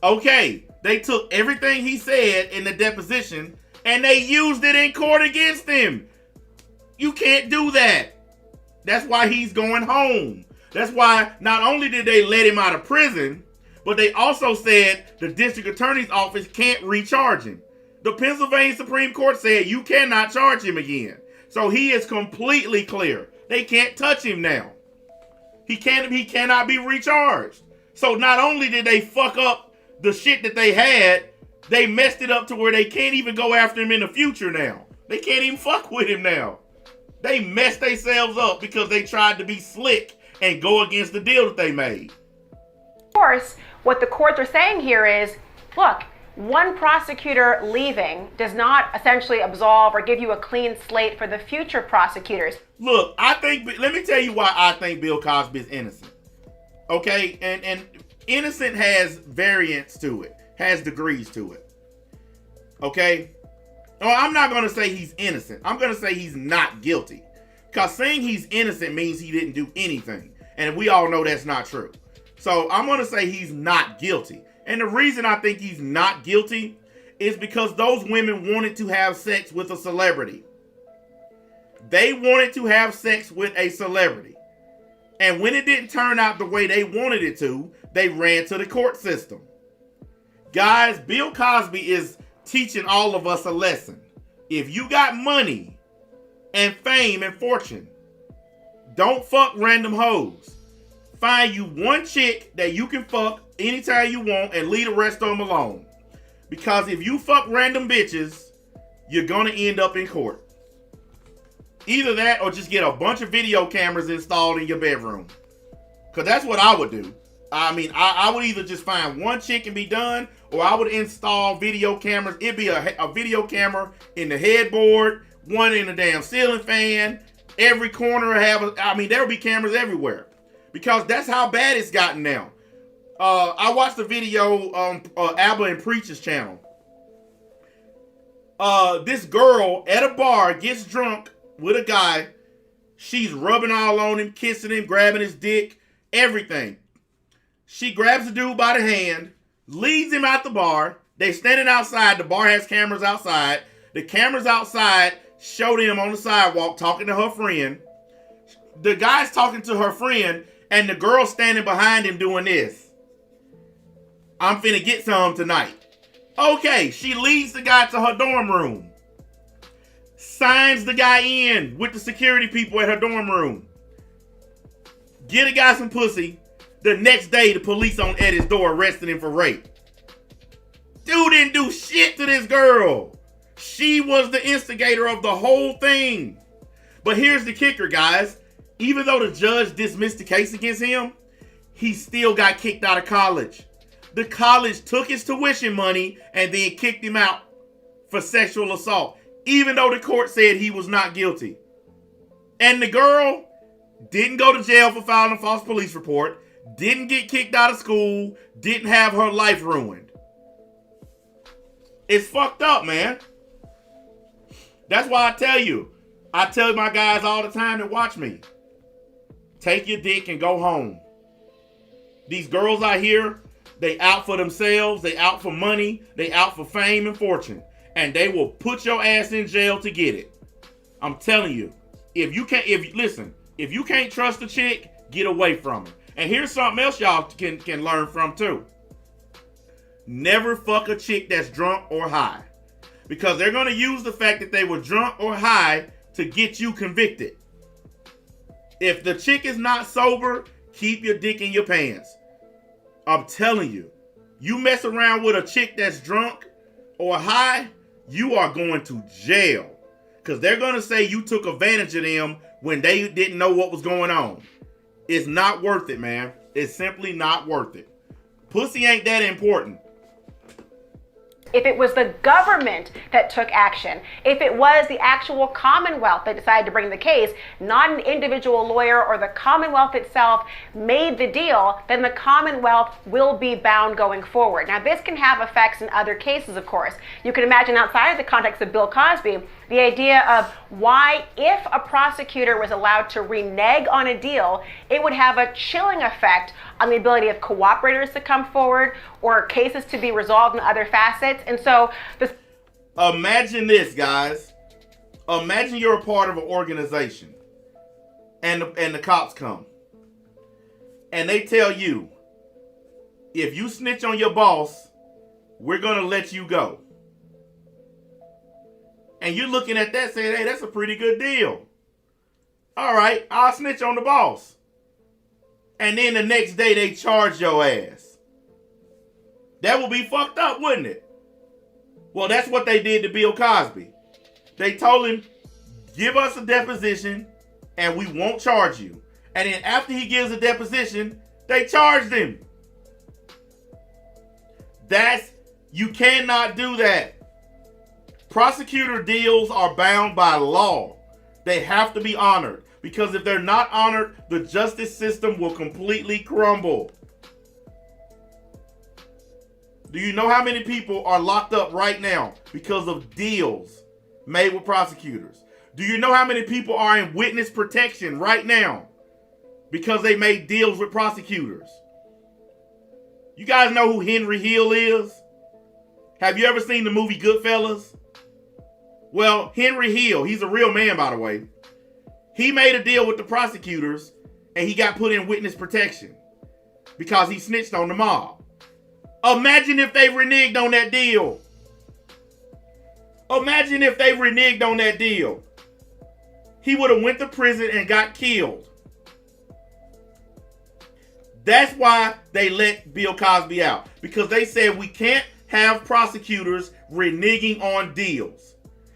Okay, they took everything he said in the deposition and they used it in court against him. You can't do that. That's why he's going home. That's why not only did they let him out of prison, but they also said the district attorney's office can't recharge him. The Pennsylvania Supreme Court said you cannot charge him again. So he is completely clear. They can't touch him now. He cannot be recharged. So not only did they fuck up the shit that they had, they messed it up to where they can't even go after him in the future now. They can't even fuck with him now. They messed themselves up because they tried to be slick and go against the deal that they made. of course, what the courts are saying here is, look, one prosecutor leaving does not essentially absolve or give you a clean slate for the future prosecutors. Look, let me tell you why I think Bill Cosby is innocent. Okay, and innocent has variants to it, has degrees to it. Okay? No, I'm not going to say he's innocent. I'm going to say he's not guilty. Because saying he's innocent means he didn't do anything. And we all know that's not true. So I'm going to say he's not guilty. And the reason I think he's not guilty is because those women wanted to have sex with a celebrity. They wanted to have sex with a celebrity. And when it didn't turn out the way they wanted it to, they ran to the court system. Guys, Bill Cosby is teaching all of us a lesson. If you got money and fame and fortune, don't fuck random hoes. Find you one chick that you can fuck anytime you want and leave the rest of them alone. Because if you fuck random bitches, you're gonna end up in court. Either that or just get a bunch of video cameras installed in your bedroom. Because that's what I would do. I mean, I would either just find one chick and be done, or I would install video cameras. It'd be a video camera in the headboard, one in the damn ceiling fan. Every corner there'll be cameras everywhere. Because that's how bad it's gotten now. I watched a video on Abba and Preach's channel. This girl at a bar gets drunk with a guy. She's rubbing all on him, kissing him, grabbing his dick, everything. She grabs the dude by the hand, leads him out the bar. They standing outside. The bar has cameras outside. The cameras outside show them on the sidewalk talking to her friend. The guy's talking to her friend, and the girl standing behind him doing this. I'm finna get some tonight. Okay, she leads the guy to her dorm room. Signs the guy in with the security people at her dorm room. Get a guy some pussy. The next day, the police on Eddie's door arresting him for rape. Dude didn't do shit to this girl. She was the instigator of the whole thing. But here's the kicker, guys. Even though the judge dismissed the case against him, he still got kicked out of college. The college took his tuition money and then kicked him out for sexual assault, even though the court said he was not guilty. And the girl didn't go to jail for filing a false police report, didn't get kicked out of school, didn't have her life ruined. It's fucked up, man. That's why I tell my guys all the time that watch me, take your dick and go home. These girls out here, they out for themselves, they out for money, they out for fame and fortune, and they will put your ass in jail to get it. I'm telling you, if you can't trust a chick, get away from her. And here's something else y'all can learn from too. Never fuck a chick that's drunk or high, because they're going to use the fact that they were drunk or high to get you convicted. If the chick is not sober, keep your dick in your pants. I'm telling you, you mess around with a chick that's drunk or high, you are going to jail. Because they're going to say you took advantage of them when they didn't know what was going on. It's not worth it, man. It's simply not worth it. Pussy ain't that important. If it was the government that took action, if it was the actual Commonwealth that decided to bring the case, not an individual lawyer or the Commonwealth itself made the deal, then the Commonwealth will be bound going forward. Now, this can have effects in other cases, of course. You can imagine outside of the context of Bill Cosby, the idea of why, if a prosecutor was allowed to renege on a deal, it would have a chilling effect on the ability of cooperators to come forward or cases to be resolved in other facets. And so this. Imagine this, guys. Imagine you're a part of an organization and the cops come and they tell you, if you snitch on your boss, we're going to let you go. And you're looking at that saying, hey, that's a pretty good deal. All right, I'll snitch on the boss. And then the next day they charge your ass. That would be fucked up, wouldn't it? Well, that's what they did to Bill Cosby. They told him, give us a deposition and we won't charge you. And then after he gives a deposition, they charged him. You cannot do that. Prosecutor deals are bound by law. They have to be honored, because if they're not honored, the justice system will completely crumble. Do you know how many people are locked up right now because of deals made with prosecutors? Do you know how many people are in witness protection right now because they made deals with prosecutors? You guys know who Henry Hill is? Have you ever seen the movie Goodfellas? Well, Henry Hill, he's a real man, by the way. He made a deal with the prosecutors and he got put in witness protection because he snitched on the mob. Imagine if they reneged on that deal. Imagine if they reneged on that deal. He would have went to prison and got killed. That's why they let Bill Cosby out. Because they said we can't have prosecutors reneging on deals.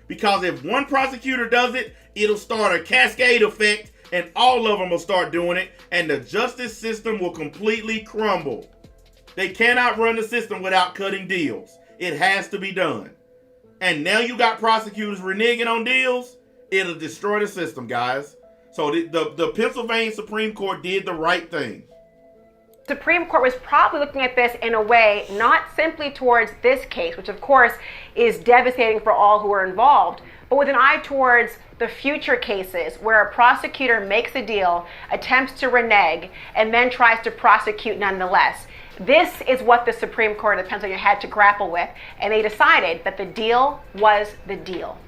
Because if one prosecutor does it, it'll start a cascade effect and all of them will start doing it and the justice system will completely crumble. They cannot run the system without cutting deals. It has to be done. And now you got prosecutors reneging on deals, it'll destroy the system, guys. So the Pennsylvania Supreme Court did the right thing. Supreme Court was probably looking at this in a way not simply towards this case, which of course is devastating for all who are involved, but with an eye towards the future cases where a prosecutor makes a deal, attempts to renege, and then tries to prosecute nonetheless. This is what the Supreme Court of Pennsylvania had to grapple with, and they decided that the deal was the deal.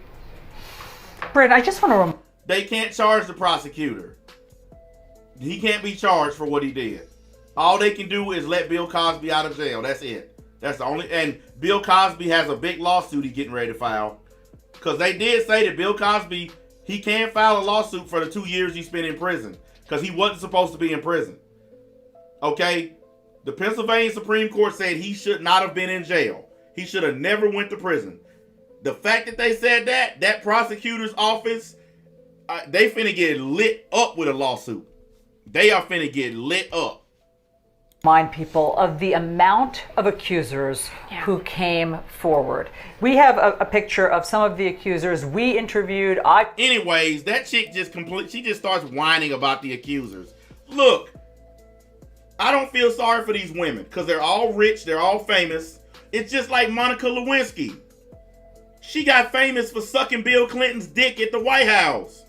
Brent, I just want to They can't charge the prosecutor. He can't be charged for what he did. All they can do is let Bill Cosby out of jail. That's it. That's the only. And Bill Cosby has a big lawsuit he's getting ready to file. Because they did say that Bill Cosby, he can't file a lawsuit for the 2 years he spent in prison. Because he wasn't supposed to be in prison. Okay? The Pennsylvania Supreme Court said he should not have been in jail. He should have never went to prison. The fact that they said that prosecutor's office, they finna get lit up with a lawsuit. They are finna get lit up. Remind people of the amount of accusers who came forward. We have a picture of some of the accusers we interviewed. Anyways, that chick she just starts whining about the accusers. Look, I don't feel sorry for these women because they're all rich, they're all famous. It's just like Monica Lewinsky. She got famous for sucking Bill Clinton's dick at the White House.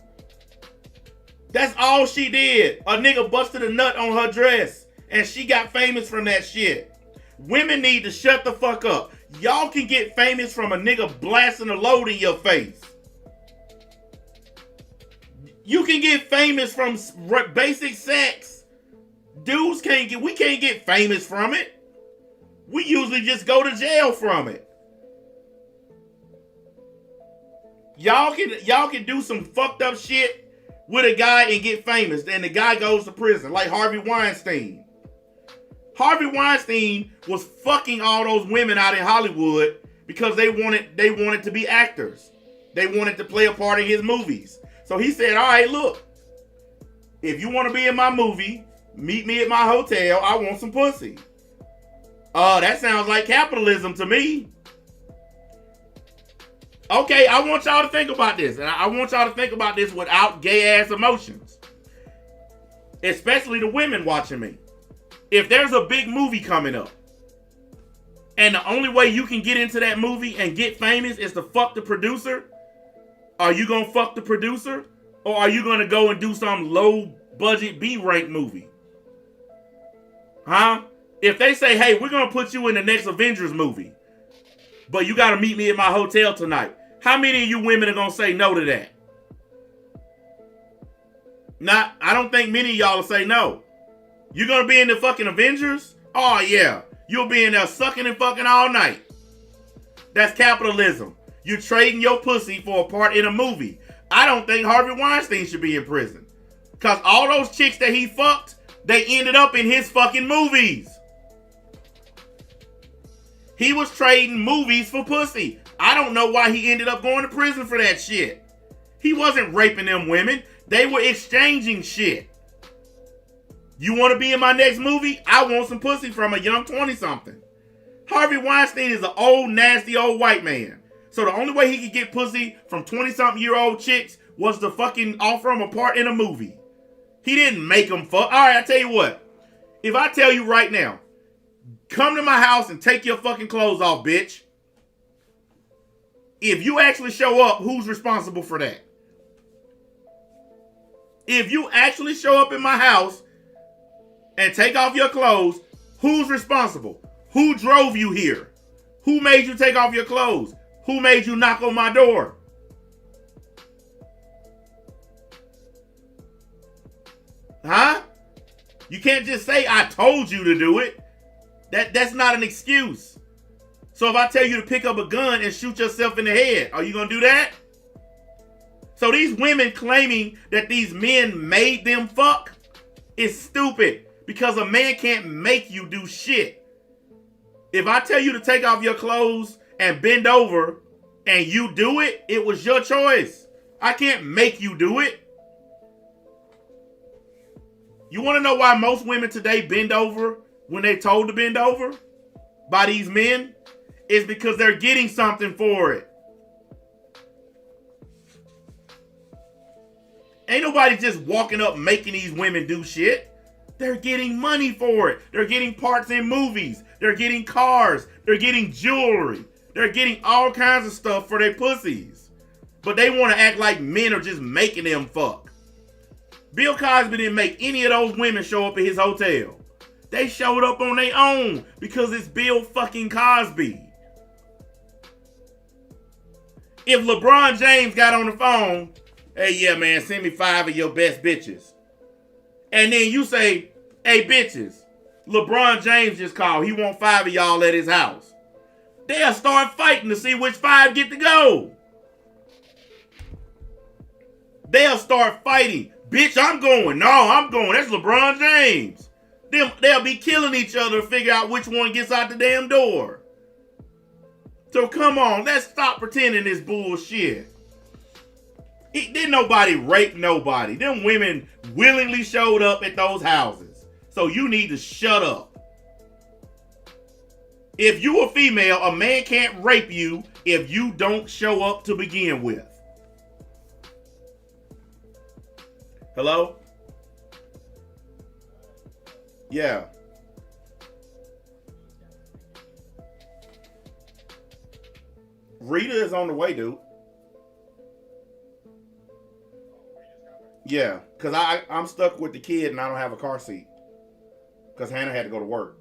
That's all she did. A nigga busted a nut on her dress. And she got famous from that shit. Women need to shut the fuck up. Y'all can get famous from a nigga blasting a load in your face. You can get famous from basic sex. Dudes we can't get famous from it. We usually just go to jail from it. Y'all can do some fucked up shit with a guy and get famous. Then the guy goes to prison like Harvey Weinstein. Harvey Weinstein was fucking all those women out in Hollywood because they wanted to be actors. They wanted to play a part in his movies. So he said, all right, look, if you want to be in my movie, meet me at my hotel. I want some pussy. That sounds like capitalism to me. Okay, I want y'all to think about this. And I want y'all to think about this without gay ass emotions. Especially the women watching me. If there's a big movie coming up, and the only way you can get into that movie and get famous is to fuck the producer, are you gonna fuck the producer? Or are you gonna go and do some low budget B-rank movie? Huh? If they say, hey, we're gonna put you in the next Avengers movie, but you gotta meet me at my hotel tonight, how many of you women are gonna say no to that? I don't think many of y'all will say no. You gonna be in the fucking Avengers? Oh yeah. You'll be in there sucking and fucking all night. That's capitalism. You're trading your pussy for a part in a movie. I don't think Harvey Weinstein should be in prison. Cause all those chicks that he fucked, they ended up in his fucking movies. He was trading movies for pussy. I don't know why he ended up going to prison for that shit. He wasn't raping them women. They were exchanging shit. You want to be in my next movie? I want some pussy from a young 20-something. Harvey Weinstein is an old, nasty old white man. So the only way he could get pussy from 20-something-year-old chicks was to fucking offer him a part in a movie. He didn't make them fuck. All right, I tell you what. If I tell you right now, come to my house and take your fucking clothes off, bitch. If you actually show up, who's responsible for that? If you actually show up in my house and take off your clothes, who's responsible? Who drove you here? Who made you take off your clothes? Who made you knock on my door? Huh? You can't just say, I told you to do it. That's not an excuse. So if I tell you to pick up a gun and shoot yourself in the head, are you going to do that? So these women claiming that these men made them fuck is stupid. Because a man can't make you do shit. If I tell you to take off your clothes and bend over and you do it, it was your choice. I can't make you do it. You want to know why most women today bend over when they're told to bend over by these men? It's because they're getting something for it. Ain't nobody just walking up making these women do shit. They're getting money for it. They're getting parts in movies. They're getting cars. They're getting jewelry. They're getting all kinds of stuff for their pussies. But they want to act like men are just making them fuck. Bill Cosby didn't make any of those women show up at his hotel. They showed up on their own because it's Bill fucking Cosby. If LeBron James got on the phone, hey, yeah, man, send me 5 of your best bitches. And then you say, hey, bitches, LeBron James just called. He want 5 of y'all at his house. They'll start fighting to see which 5 get to go. They'll start fighting. Bitch, I'm going. No, I'm going. That's LeBron James. They'll be killing each other to figure out which one gets out the damn door. So come on, let's stop pretending this bullshit. Didn't nobody rape nobody. Them women willingly showed up at those houses. So you need to shut up. If you a female, a man can't rape you if you don't show up to begin with. Hello? Yeah. Rita is on the way, dude. Yeah, because I'm stuck with the kid and I don't have a car seat. Because Hannah had to go to work.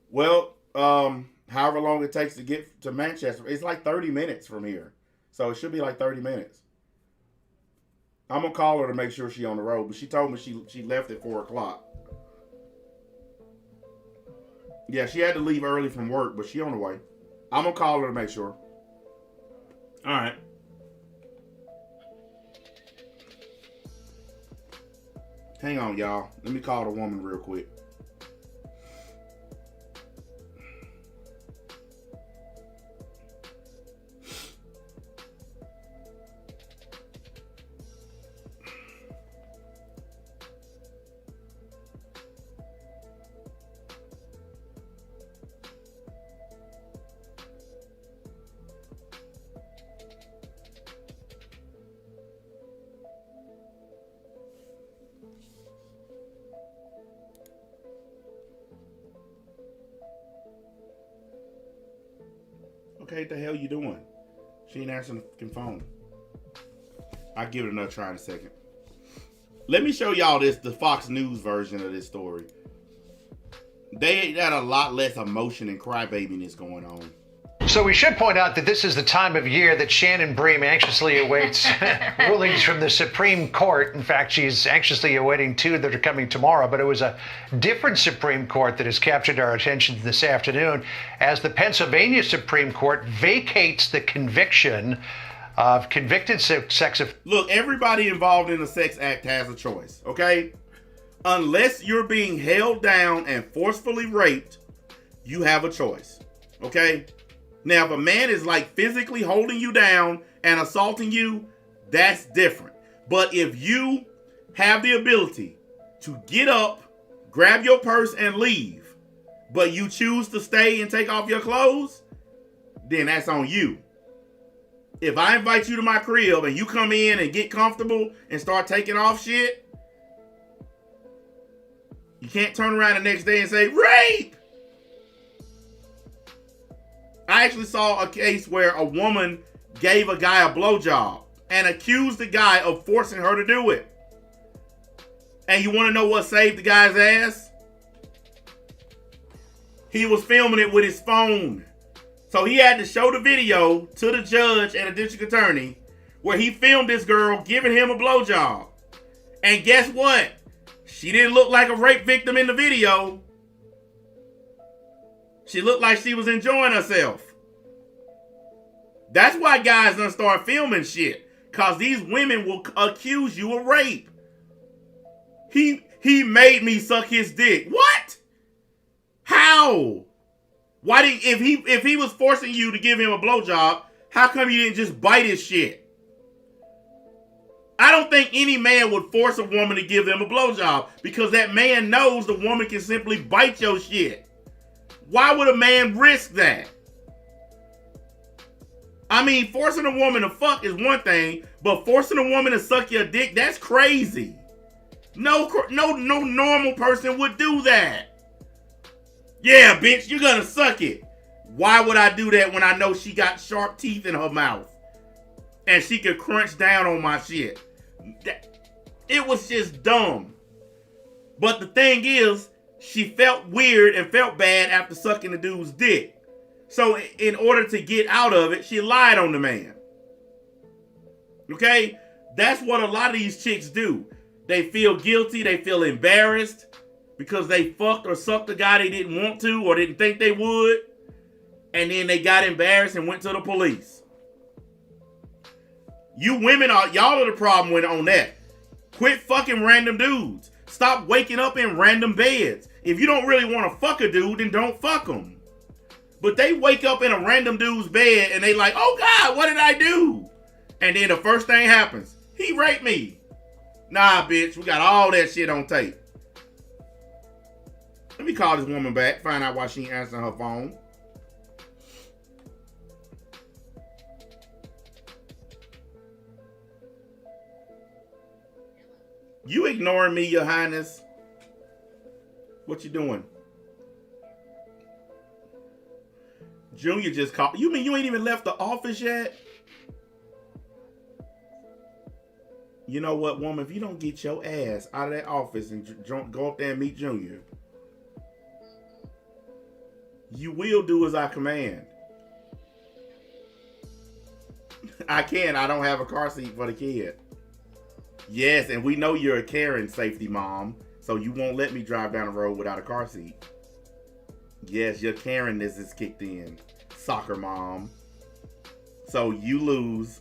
Well, however long it takes to get to Manchester, it's like 30 minutes from here. So it should be like 30 minutes. I'm going to call her to make sure she's on the road. But she told me she left at 4 o'clock. Yeah, she had to leave early from work, but she on the way. I'm going to call her to make sure. All right. Hang on, y'all. Let me call the woman real quick. Okay, what the hell you doing? She ain't answering the fucking phone. I'll give it another try in a second. Let me show y'all the Fox News version of this story. They got a lot less emotion and crybabyiness going on. So we should point out that this is the time of year that Shannon Bream anxiously awaits rulings from the Supreme Court. In fact, she's anxiously awaiting 2 that are coming tomorrow. But it was a different Supreme Court that has captured our attention this afternoon as the Pennsylvania Supreme Court vacates the conviction of convicted sex offenders. Look, everybody involved in a sex act has a choice, okay? Unless you're being held down and forcefully raped, you have a choice, okay? Now, if a man is like physically holding you down and assaulting you, that's different. But if you have the ability to get up, grab your purse and leave, but you choose to stay and take off your clothes, then that's on you. If I invite you to my crib and you come in and get comfortable and start taking off shit, you can't turn around the next day and say, rape! I actually saw a case where a woman gave a guy a blowjob and accused the guy of forcing her to do it. And you want to know what saved the guy's ass? He was filming it with his phone. So he had to show the video to the judge and the district attorney where he filmed this girl giving him a blowjob. And guess what? She didn't look like a rape victim in the video. She looked like she was enjoying herself. That's why guys done start filming shit. Cause these women will accuse you of rape. He made me suck his dick. What? How? Why did if he was forcing you to give him a blowjob, how come you didn't just bite his shit? I don't think any man would force a woman to give them a blowjob because that man knows the woman can simply bite your shit. Why would a man risk that? I mean, forcing a woman to fuck is one thing, but forcing a woman to suck your dick, that's crazy. No normal person would do that. Yeah, bitch, you're gonna suck it. Why would I do that when I know she got sharp teeth in her mouth and she could crunch down on my shit? It was just dumb. But the thing is, she felt weird and felt bad after sucking the dude's dick. So in order to get out of it, she lied on the man. Okay? That's what a lot of these chicks do. They feel guilty. They feel embarrassed because they fucked or sucked a guy they didn't want to or didn't think they would. And then they got embarrassed and went to the police. You women y'all are the problem with on that. Quit fucking random dudes. Stop waking up in random beds. If you don't really want to fuck a dude, then don't fuck him. But they wake up in a random dude's bed and they like, oh God, what did I do? And then the first thing happens, he raped me. Nah, bitch, we got all that shit on tape. Let me call this woman back, find out why she ain't answering her phone. You ignoring me, Your Highness? What you doing? Junior just called. You mean you ain't even left the office yet? You know what, woman? If you don't get your ass out of that office and go up there and meet Junior, you will do as I command. I can't. I don't have a car seat for the kid. Yes, and we know you're a caring safety mom, so you won't let me drive down the road without a car seat. Yes, your caringness is kicked in, soccer mom. So you lose.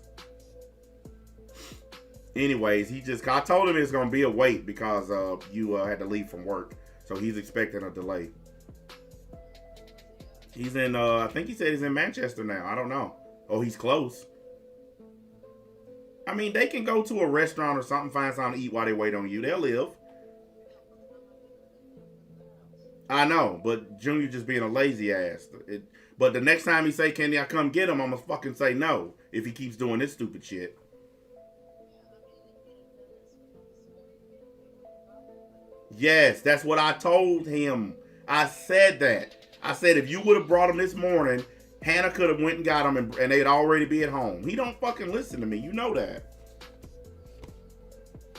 Anyways, I told him it's gonna be a wait because you had to leave from work, so he's expecting a delay. He's in, I think he said he's in Manchester now. I don't know. Oh, he's close. I mean, they can go to a restaurant or something, find something to eat while they wait on you. They'll live. I know, but Junior just being a lazy ass. But the next time he say, can I come get him, I'm going to fucking say no if he keeps doing this stupid shit. Yes, that's what I told him. I said that. I said if you would have brought him this morning, Hannah could have went and got him and they'd already be at home. He don't fucking listen to me. You know that.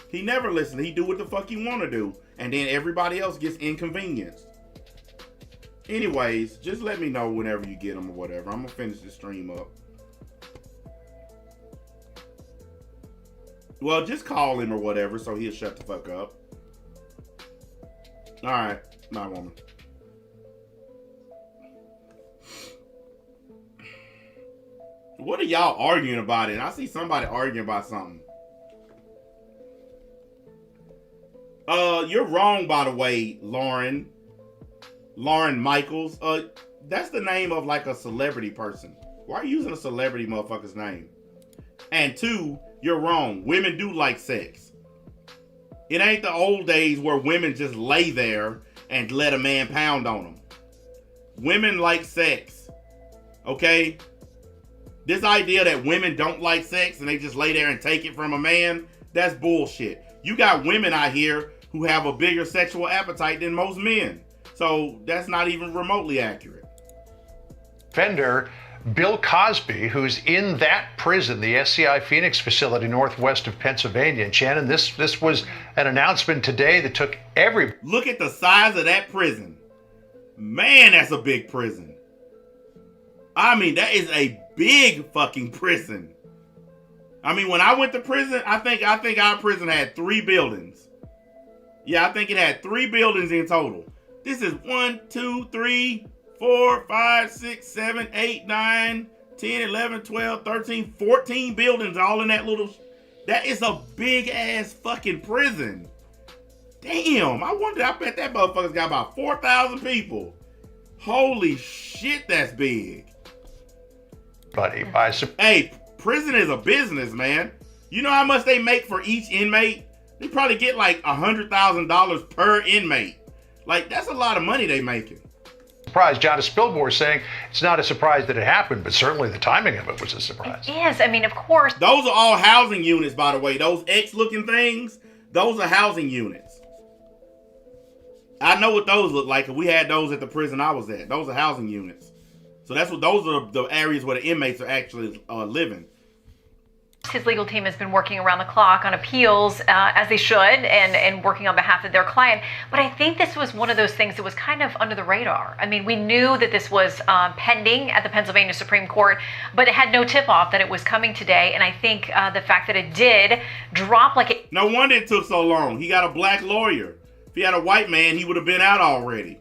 He never listens. He do what the fuck he want to do. And then everybody else gets inconvenienced. Anyways, just let me know whenever you get him or whatever. I'm going to finish the stream up. Well, just call him or whatever so he'll shut the fuck up. Alright, my woman. What are y'all arguing about it? I see somebody arguing about something. You're wrong, by the way, Lauren. Lauren Michaels. That's the name of like a celebrity person. Why are you using a celebrity motherfucker's name? And two, you're wrong. Women do like sex. It ain't the old days where women just lay there and let a man pound on them. Women like sex. Okay? This idea that women don't like sex and they just lay there and take it from a man, that's bullshit. You got women out here who have a bigger sexual appetite than most men. So that's not even remotely accurate. Offender Bill Cosby, who's in that prison, the SCI Phoenix facility northwest of Pennsylvania. And Shannon, this was an announcement today that took every... Look at the size of that prison. Man, that's a big prison. I mean, that is a big fucking prison. I mean, when I went to prison, I think our prison had 3 buildings. Yeah, I think it had 3 buildings in total. This is 1, 2, 3, 4, 5, 6, 7, 8, 9, 10, 11, 12, 13, 14 buildings all in that little... That is a big ass fucking prison. Damn, I bet that motherfucker's got about 4,000 people. Holy shit, that's big. Hey, prison is a business, man. You know how much they make for each inmate? They probably get like $100,000 per inmate. Like, that's a lot of money they making. Surprise. Jonna Spilmore saying it's not a surprise that it happened, but certainly the timing of it was a surprise. It is. I mean, of course. Those are all housing units, by the way. Those X-looking things, those are housing units. I know what those look like, because we had those at the prison I was at. Those are housing units. So those are the areas where the inmates are actually living. His legal team has been working around the clock on appeals, as they should, and working on behalf of their client. But I think this was one of those things that was kind of under the radar. I mean, we knew that this was pending at the Pennsylvania Supreme Court, but it had no tip-off that it was coming today. And I think the fact that it did drop like it... No wonder it took so long. He got a black lawyer. If he had a white man, he would have been out already.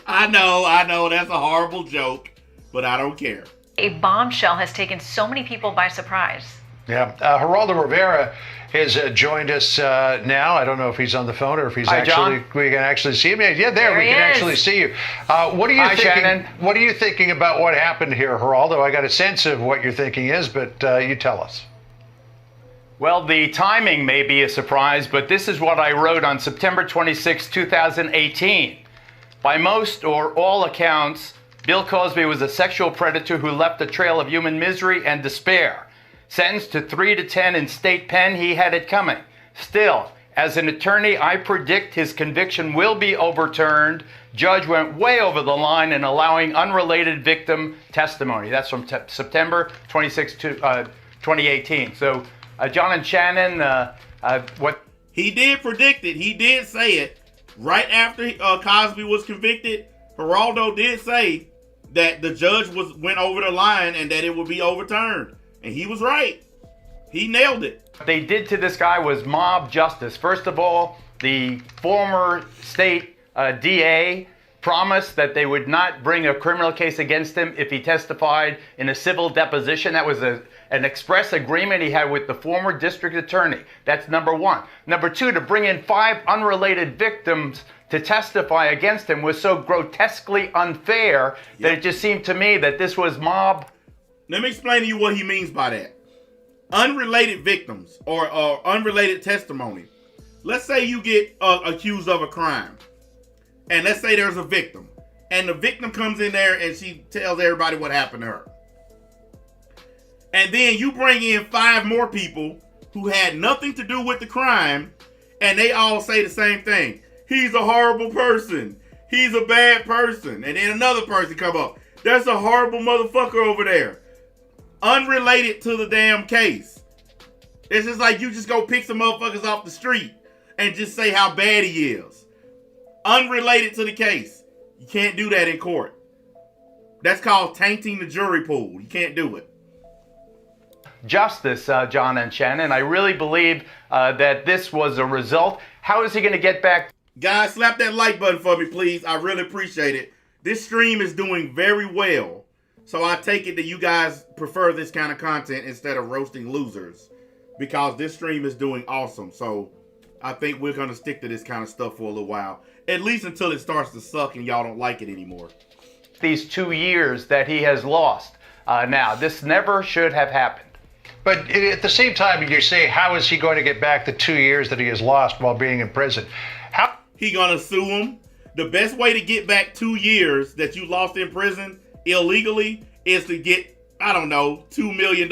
I know, that's a horrible joke, but I don't care. A bombshell has taken so many people by surprise. Yeah. Geraldo Rivera has joined us now. I don't know if he's on the phone or if he's we can actually see him. Yeah, there we can actually see you. What are you thinking? Shannon. What are you thinking about what happened here, Geraldo? I got a sense of what your thinking is, but you tell us. Well, the timing may be a surprise, but this is what I wrote on September 26, 2018. By most or all accounts, Bill Cosby was a sexual predator who left a trail of human misery and despair. Sentenced to 3 to 10 in state pen, he had it coming. Still, as an attorney, I predict his conviction will be overturned. Judge went way over the line in allowing unrelated victim testimony. That's from September 26, 2018. So, John and Shannon, what? He did predict it. He did say it. Right after Cosby was convicted, Geraldo did say that the judge went over the line and that it would be overturned. And he was right. He nailed it. What they did to this guy was mob justice. First of all, the former state DA promised that they would not bring a criminal case against him if he testified in a civil deposition. That was an express agreement he had with the former district attorney. That's number one. Number two, to bring in 5 unrelated victims to testify against him was so grotesquely unfair that it just seemed to me that this was mob. Let me explain to you what he means by that. Unrelated victims or unrelated testimony. Let's say you get accused of a crime. And let's say there's a victim. And the victim comes in there and she tells everybody what happened to her. And then you bring in 5 more people who had nothing to do with the crime. And they all say the same thing. He's a horrible person. He's a bad person. And then another person come up. There's a horrible motherfucker over there. Unrelated to the damn case. It's just like you just go pick some motherfuckers off the street and just say how bad he is. Unrelated to the case. You can't do that in court. That's called tainting the jury pool. You can't do it. Justice, John and Shannon. I really believe that this was a result. How is he going to get back? Guys, slap that like button for me, please. I really appreciate it. This stream is doing very well. So I take it that you guys prefer this kind of content instead of roasting losers. Because this stream is doing awesome. So I think we're going to stick to this kind of stuff for a little while. At least until it starts to suck and y'all don't like it anymore. These 2 years that he has lost. Now, this never should have happened. But at the same time, you say, how is he going to get back the 2 years that he has lost while being in prison? How? He gonna sue him. The best way to get back 2 years that you lost in prison illegally is to get, I don't know, $2 million.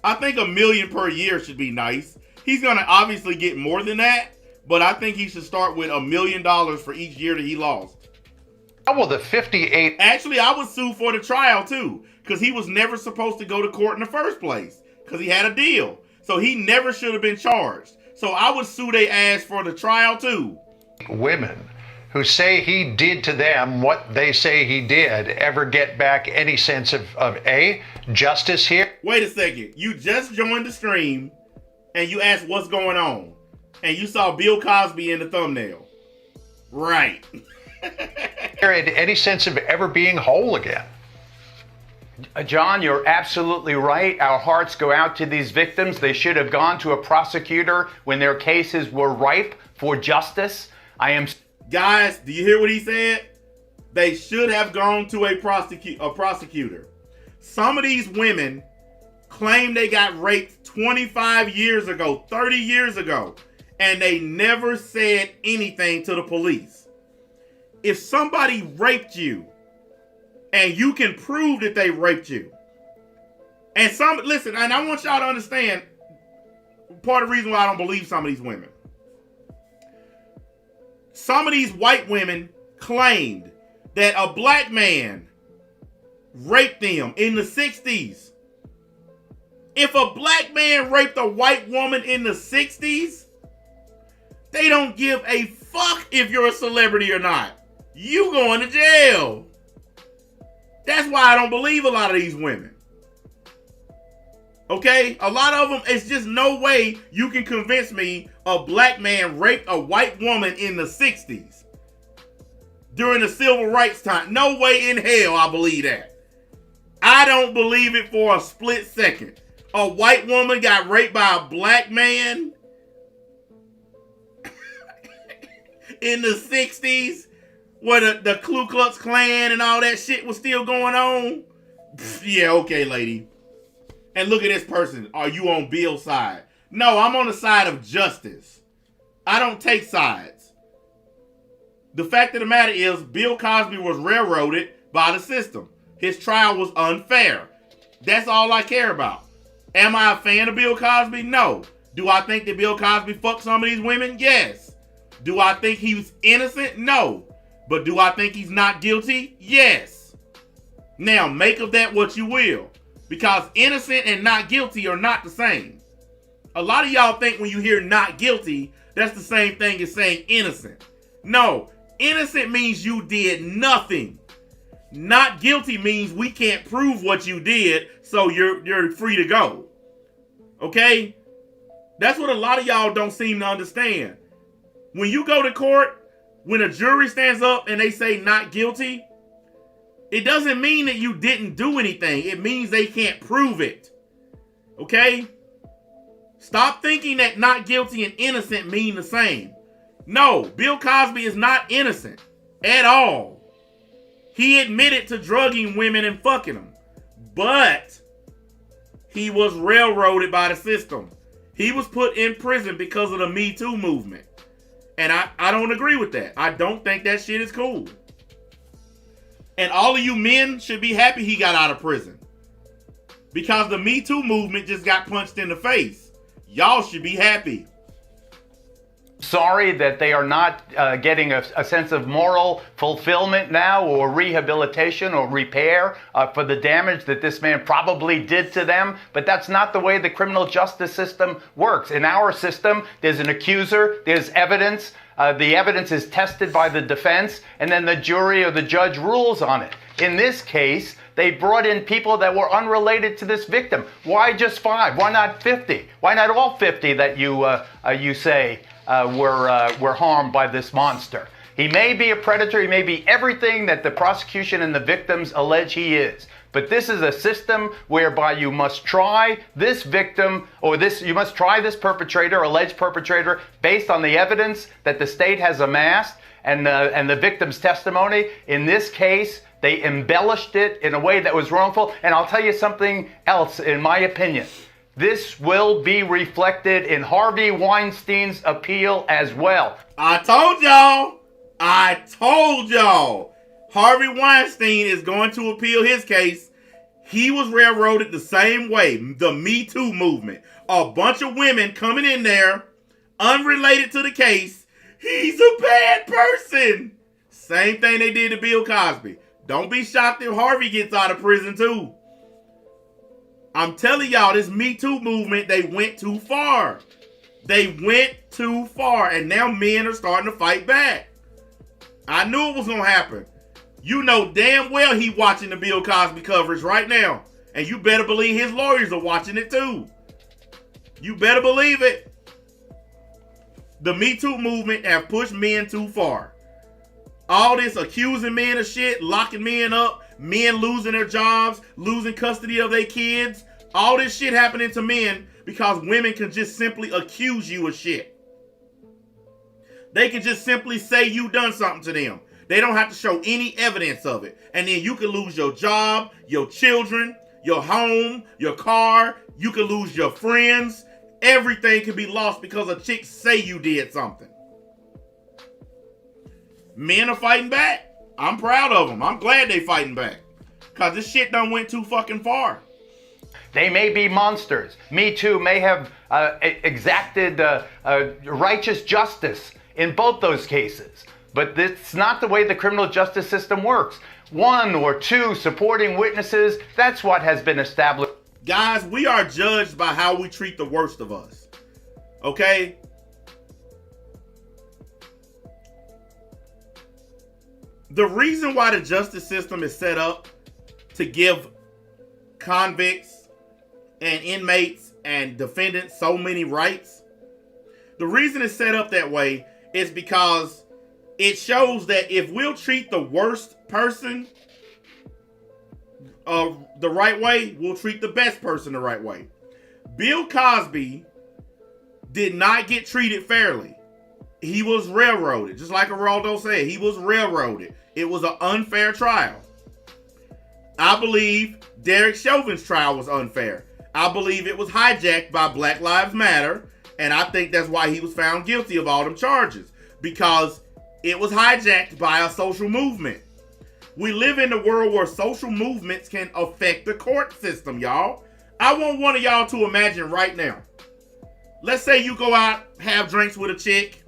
I think $1 million per year should be nice. He's gonna obviously get more than that, but I think he should start with $1 million for each year that he lost. How will the 58... Actually, I would sue for the trial too, because he was never supposed to go to court in the first place, because he had a deal. So he never should have been charged. So I would sue their ass for the trial too. Women who say he did to them what they say he did ever get back any sense of A, justice here? Wait a second. You just joined the stream and you asked what's going on. And you saw Bill Cosby in the thumbnail. Right. Any sense of ever being whole again? John, you're absolutely right. Our hearts go out to these victims. They should have gone to a prosecutor when their cases were ripe for justice. Guys, do you hear what he said? They should have gone to a prosecutor. Some of these women claim they got raped 25 years ago, 30 years ago, and they never said anything to the police. If somebody raped you, and you can prove that they raped you, and listen, and I want y'all to understand part of the reason why I don't believe some of these women. Some of these white women claimed that a black man raped them in the 60s. If a black man raped a white woman in the 60s, they don't give a fuck if you're a celebrity or not. You going to jail. That's why I don't believe a lot of these women. Okay? A lot of them, it's just no way you can convince me a black man raped a white woman in the 60s. During the civil rights time. No way in hell I believe that. I don't believe it for a split second. A white woman got raped by a black man in the 60s where the Ku Klux Klan and all that shit was still going on. Yeah, okay, lady. And look at this person. Are you on Bill's side? No, I'm on the side of justice. I don't take sides. The fact of the matter is, Bill Cosby was railroaded by the system. His trial was unfair. That's all I care about. Am I a fan of Bill Cosby? No. Do I think that Bill Cosby fucked some of these women? Yes. Do I think he was innocent? No. But do I think he's not guilty? Yes. Now, make of that what you will. Because innocent and not guilty are not the same. A lot of y'all think when you hear not guilty, that's the same thing as saying innocent. No. Innocent means you did nothing. Not guilty means we can't prove what you did, so you're free to go. Okay? That's what a lot of y'all don't seem to understand. When you go to court, when a jury stands up and they say not guilty, it doesn't mean that you didn't do anything. It means they can't prove it. Okay? Stop thinking that not guilty and innocent mean the same. No, Bill Cosby is not innocent at all. He admitted to drugging women and fucking them. But he was railroaded by the system. He was put in prison because of the Me Too movement. And I don't agree with that. I don't think that shit is cool. And all of you men should be happy he got out of prison. Because the Me Too movement just got punched in the face. Y'all should be happy. Sorry that they are not getting a sense of moral fulfillment now, or rehabilitation or repair for the damage that this man probably did to them. But that's not the way the criminal justice system works. In our system, there's an accuser, there's evidence. The evidence is tested by the defense, and then the jury or the judge rules on it. In this case, they brought in people that were unrelated to this victim. Why just 5? Why not 50? Why not all 50 that you say were harmed by this monster? He may be a predator. He may be everything that the prosecution and the victims allege he is. But this is a system whereby you must try this victim, or you must try this perpetrator, alleged perpetrator, based on the evidence that the state has amassed and the victim's testimony. In this case, they embellished it in a way that was wrongful. And I'll tell you something else, in my opinion. This will be reflected in Harvey Weinstein's appeal as well. I told y'all. Harvey Weinstein is going to appeal his case. He was railroaded the same way. The Me Too movement. A bunch of women coming in there, unrelated to the case. He's a bad person. Same thing they did to Bill Cosby. Don't be shocked if Harvey gets out of prison too. I'm telling y'all, this Me Too movement, they went too far. They went too far, and now men are starting to fight back. I knew it was going to happen. You know damn well he watching the Bill Cosby coverage right now. And you better believe his lawyers are watching it too. You better believe it. The Me Too movement have pushed men too far. All this accusing men of shit, locking men up, men losing their jobs, losing custody of their kids. All this shit happening to men because women can just simply accuse you of shit. They can just simply say you done something to them. They don't have to show any evidence of it. And then you can lose your job, your children, your home, your car. You can lose your friends. Everything can be lost because a chick say you did something. Men are fighting back. I'm proud of them. I'm glad they fighting back. Because this shit done went too fucking far. They may be monsters. Me Too may have exacted righteous justice in both those cases. But it's not the way the criminal justice system works. 1 or 2 supporting witnesses, that's what has been established. Guys, we are judged by how we treat the worst of us. Okay? The reason why the justice system is set up to give convicts and inmates and defendants so many rights, the reason it's set up that way is because it shows that if we'll treat the worst person the right way, we'll treat the best person the right way. Bill Cosby did not get treated fairly. He was railroaded. Just like Geraldo said, he was railroaded. It was an unfair trial. I believe Derek Chauvin's trial was unfair. I believe it was hijacked by Black Lives Matter, and I think that's why he was found guilty of all them charges, because it was hijacked by a social movement. We live in a world where social movements can affect the court system, y'all. I want one of y'all to imagine right now. Let's say you go out, have drinks with a chick,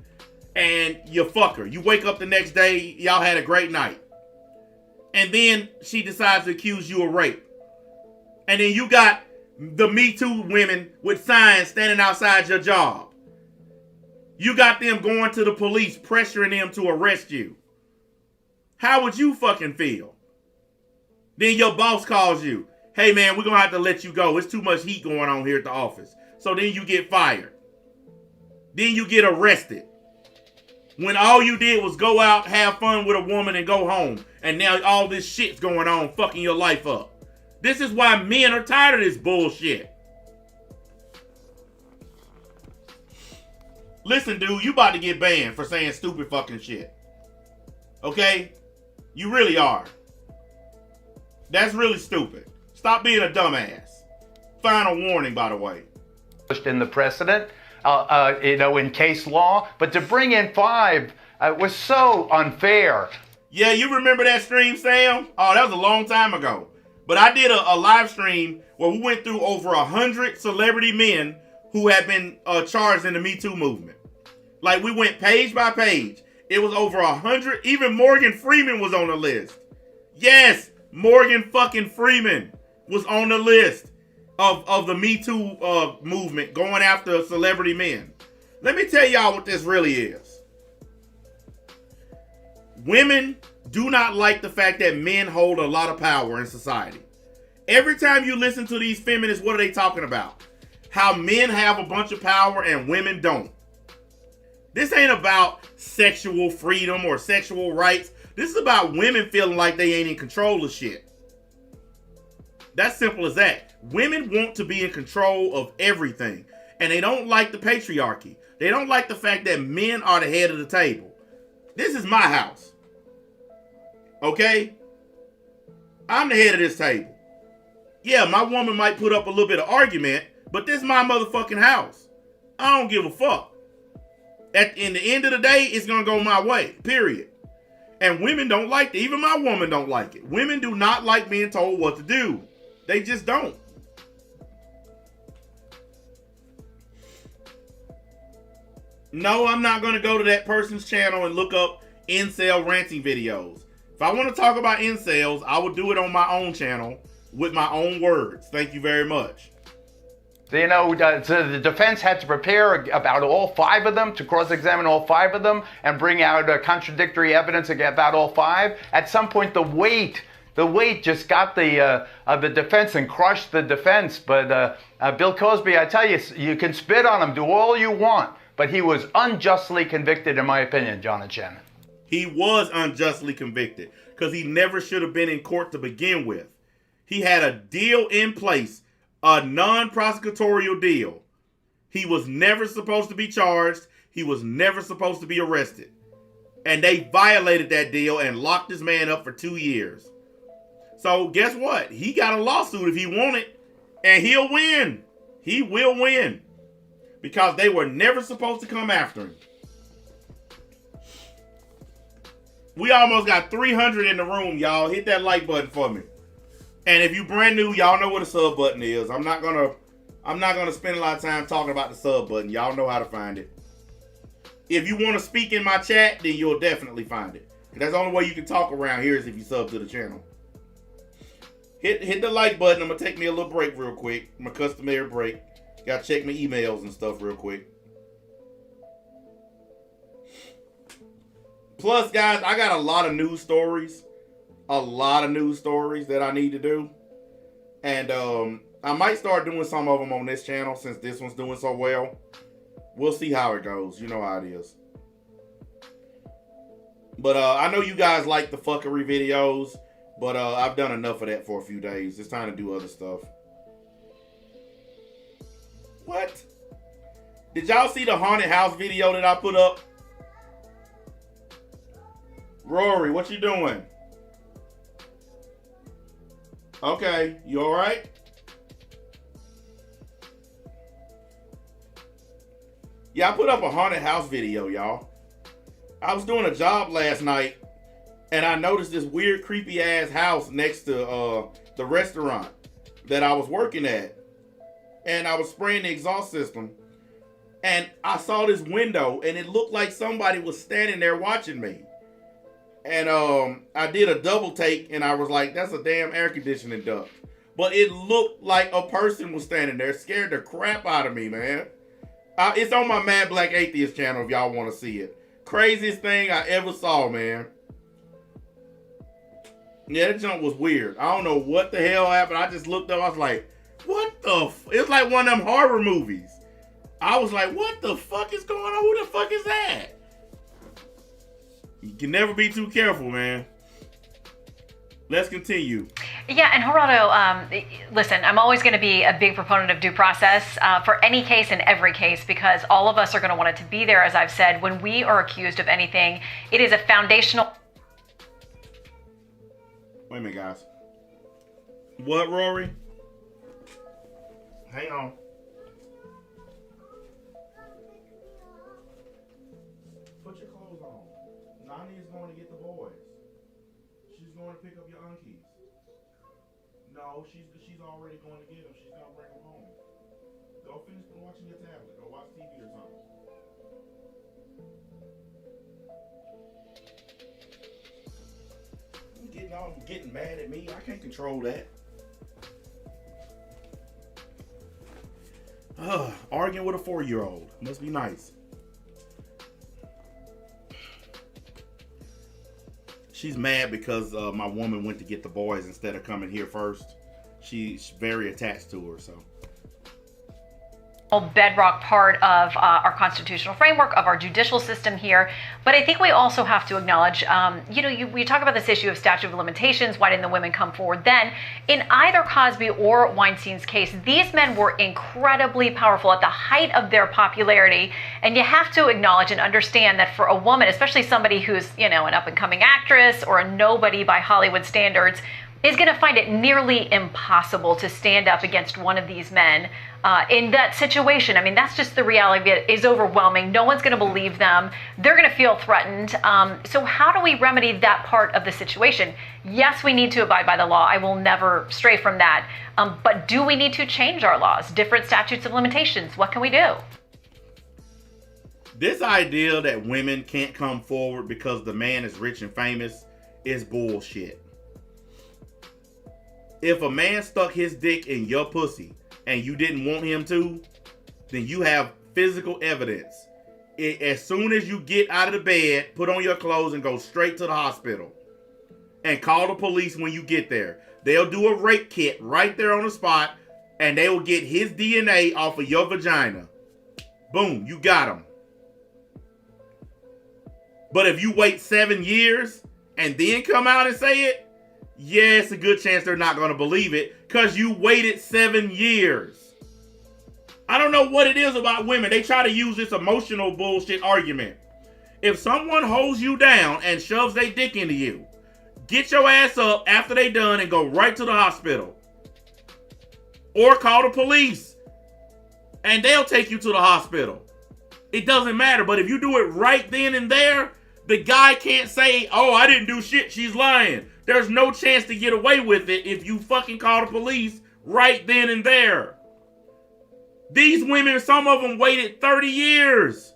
and you fuck her. You wake up the next day, y'all had a great night. And then she decides to accuse you of rape. And then you got the Me Too women with signs standing outside your job. You got them going to the police, pressuring them to arrest you. How would you fucking feel? Then your boss calls you. Hey man, we're going to have to let you go. It's too much heat going on here at the office. So then you get fired. Then you get arrested. When all you did was go out, have fun with a woman and go home. And now all this shit's going on, fucking your life up. This is why men are tired of this bullshit. Listen, dude, you about to get banned for saying stupid fucking shit. Okay? You really are. That's really stupid. Stop being a dumbass. Final warning, by the way. In the precedent, in case law, but to bring in 5 was so unfair. Yeah, you remember that stream, Sam? Oh, that was a long time ago. But I did a live stream where we went through over 100 celebrity men who have been charged in the Me Too movement. Like, we went page by page. It was over 100. Even Morgan Freeman was on the list. Yes, Morgan fucking Freeman was on the list of the Me Too movement going after celebrity men. Let me tell y'all what this really is. Women do not like the fact that men hold a lot of power in society. Every time you listen to these feminists, what are they talking about? How men have a bunch of power and women don't. This ain't about sexual freedom or sexual rights. This is about women feeling like they ain't in control of shit. That's simple as that. Women want to be in control of everything. And they don't like the patriarchy. They don't like the fact that men are the head of the table. This is my house. Okay? I'm the head of this table. Yeah, my woman might put up a little bit of argument, but this is my motherfucking house. I don't give a fuck. In the end of the day, it's going to go my way, period. And women don't like it. Even my woman don't like it. Women do not like being told what to do. They just don't. No, I'm not going to go to that person's channel and look up incel ranting videos. If I want to talk about incels, I will do it on my own channel with my own words. Thank you very much. You know, the defense had to prepare about all 5 of them, to cross-examine all 5 of them and bring out contradictory evidence about all 5. At some point, the weight just got the defense and crushed the defense. But Bill Cosby, I tell you, you can spit on him, do all you want, but he was unjustly convicted, in my opinion, John and Shannon. He was unjustly convicted because he never should have been in court to begin with. He had a deal in place. A non-prosecutorial deal. He was never supposed to be charged. He was never supposed to be arrested. And they violated that deal and locked this man up for 2 years. So guess what? He got a lawsuit if he wanted, and he'll win. He will win. Because they were never supposed to come after him. We almost got 300 in the room, y'all. Hit that like button for me. And if you brand new, y'all know what a sub button is. I'm not gonna spend a lot of time talking about the sub button. Y'all know how to find it. If you want to speak in my chat, then you'll definitely find it. That's the only way you can talk around here is if you sub to the channel. Hit the like button. I'm gonna take me a little break real quick. My customary break. Gotta check my emails and stuff real quick. Plus, guys, I got a lot of news stories. A lot of news stories that I need to do. And I might start doing some of them on this channel since this one's doing so well. We'll see how it goes. You know how it is. But I know you guys like the fuckery videos. But I've done enough of that for a few days. It's time to do other stuff. What? Did y'all see the haunted house video that I put up? Rory, what you doing? Okay, you alright? Yeah, I put up a haunted house video, y'all. I was doing a job last night, and I noticed this weird, creepy ass house next to the restaurant that I was working at. And I was spraying the exhaust system. And I saw this window, and it looked like somebody was standing there watching me. And I did a double take, and I was like, that's a damn air conditioning duct. But it looked like a person was standing there. It scared the crap out of me, man. It's on my Mad Black Atheist channel if y'all want to see it. Craziest thing I ever saw, man. Yeah, that jump was weird. I don't know what the hell happened. I just looked up. I was like, what the it was like one of them horror movies. I was like, what the fuck is going on? Who the fuck is that? You can never be too careful, man. Let's continue. Yeah, and Geraldo, listen, I'm always going to be a big proponent of due process for any case and every case, because all of us are going to want it to be there. As I've said, when we are accused of anything, it is a foundational... Wait a minute, guys. What, Rory? Hang on. Put your clothes on. Nani is going to get the boys. She's going to pick up your unkies. No, she's already going to get them. She's going to bring them home. Go finish watching your tablet. Go watch TV or something. Getting mad at me. I can't control that. Arguing with a 4-year-old. Must be nice. She's mad because my woman went to get the boys instead of coming here first. She's very attached to her, so. Bedrock part of our constitutional framework, of our judicial system here. But I think we also have to acknowledge, we talk about this issue of statute of limitations. Why didn't the women come forward then? In either Cosby or Weinstein's case, these men were incredibly powerful at the height of their popularity. And you have to acknowledge and understand that for a woman, especially somebody who's, an up-and-coming actress or a nobody by Hollywood standards, is going to find it nearly impossible to stand up against one of these men in that situation. I mean, that's just the reality. It is overwhelming. No one's going to believe them. They're going to feel threatened. So how do we remedy that part of the situation? Yes, we need to abide by the law. I will never stray from that. But do we need to change our laws? Different statutes of limitations. What can we do? This idea that women can't come forward because the man is rich and famous is bullshit. If a man stuck his dick in your pussy and you didn't want him to, then you have physical evidence. As soon as you get out of the bed, put on your clothes and go straight to the hospital. And call the police when you get there. They'll do a rape kit right there on the spot, and they will get his DNA off of your vagina. Boom, you got him. But if you wait 7 years and then come out and say it, yeah, it's a good chance they're not going to believe it because you waited 7 years. I don't know what it is about women. They try to use this emotional bullshit argument. If someone holds you down and shoves their dick into you, get your ass up after they done and go right to the hospital. Or call the police and they'll take you to the hospital. It doesn't matter. But if you do it right then and there, the guy can't say, oh, I didn't do shit. She's lying. There's no chance to get away with it if you fucking call the police right then and there. These women, some of them waited 30 years.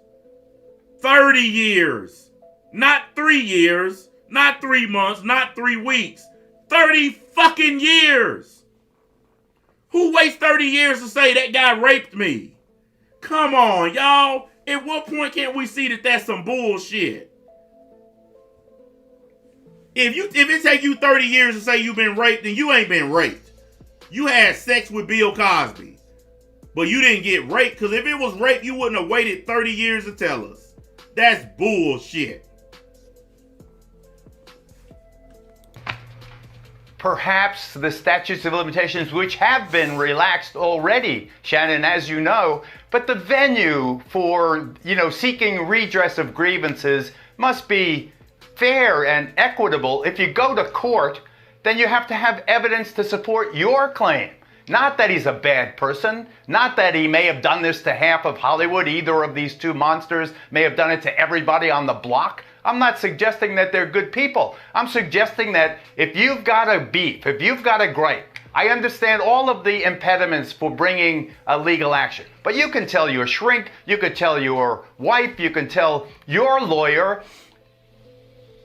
30 years. Not 3 years. Not 3 months. Not 3 weeks. 30 fucking years. Who waits 30 years to say that guy raped me? Come on, y'all. At what point can't we see that that's some bullshit? If it take you 30 years to say you've been raped, then you ain't been raped. You had sex with Bill Cosby. But you didn't get raped, because if it was rape, you wouldn't have waited 30 years to tell us. That's bullshit. Perhaps the statutes of limitations, which have been relaxed already, Shannon, as you know, but the venue for, seeking redress of grievances must be fair and equitable. If you go to court, then you have to have evidence to support your claim. Not that he's a bad person, not that he may have done this to half of Hollywood. Either of these two monsters may have done it to everybody on the block. I'm not suggesting that they're good people. I'm suggesting that if you've got a beef, if you've got a gripe, I understand all of the impediments for bringing a legal action. But you can tell your shrink, you could tell your wife, you can tell your lawyer,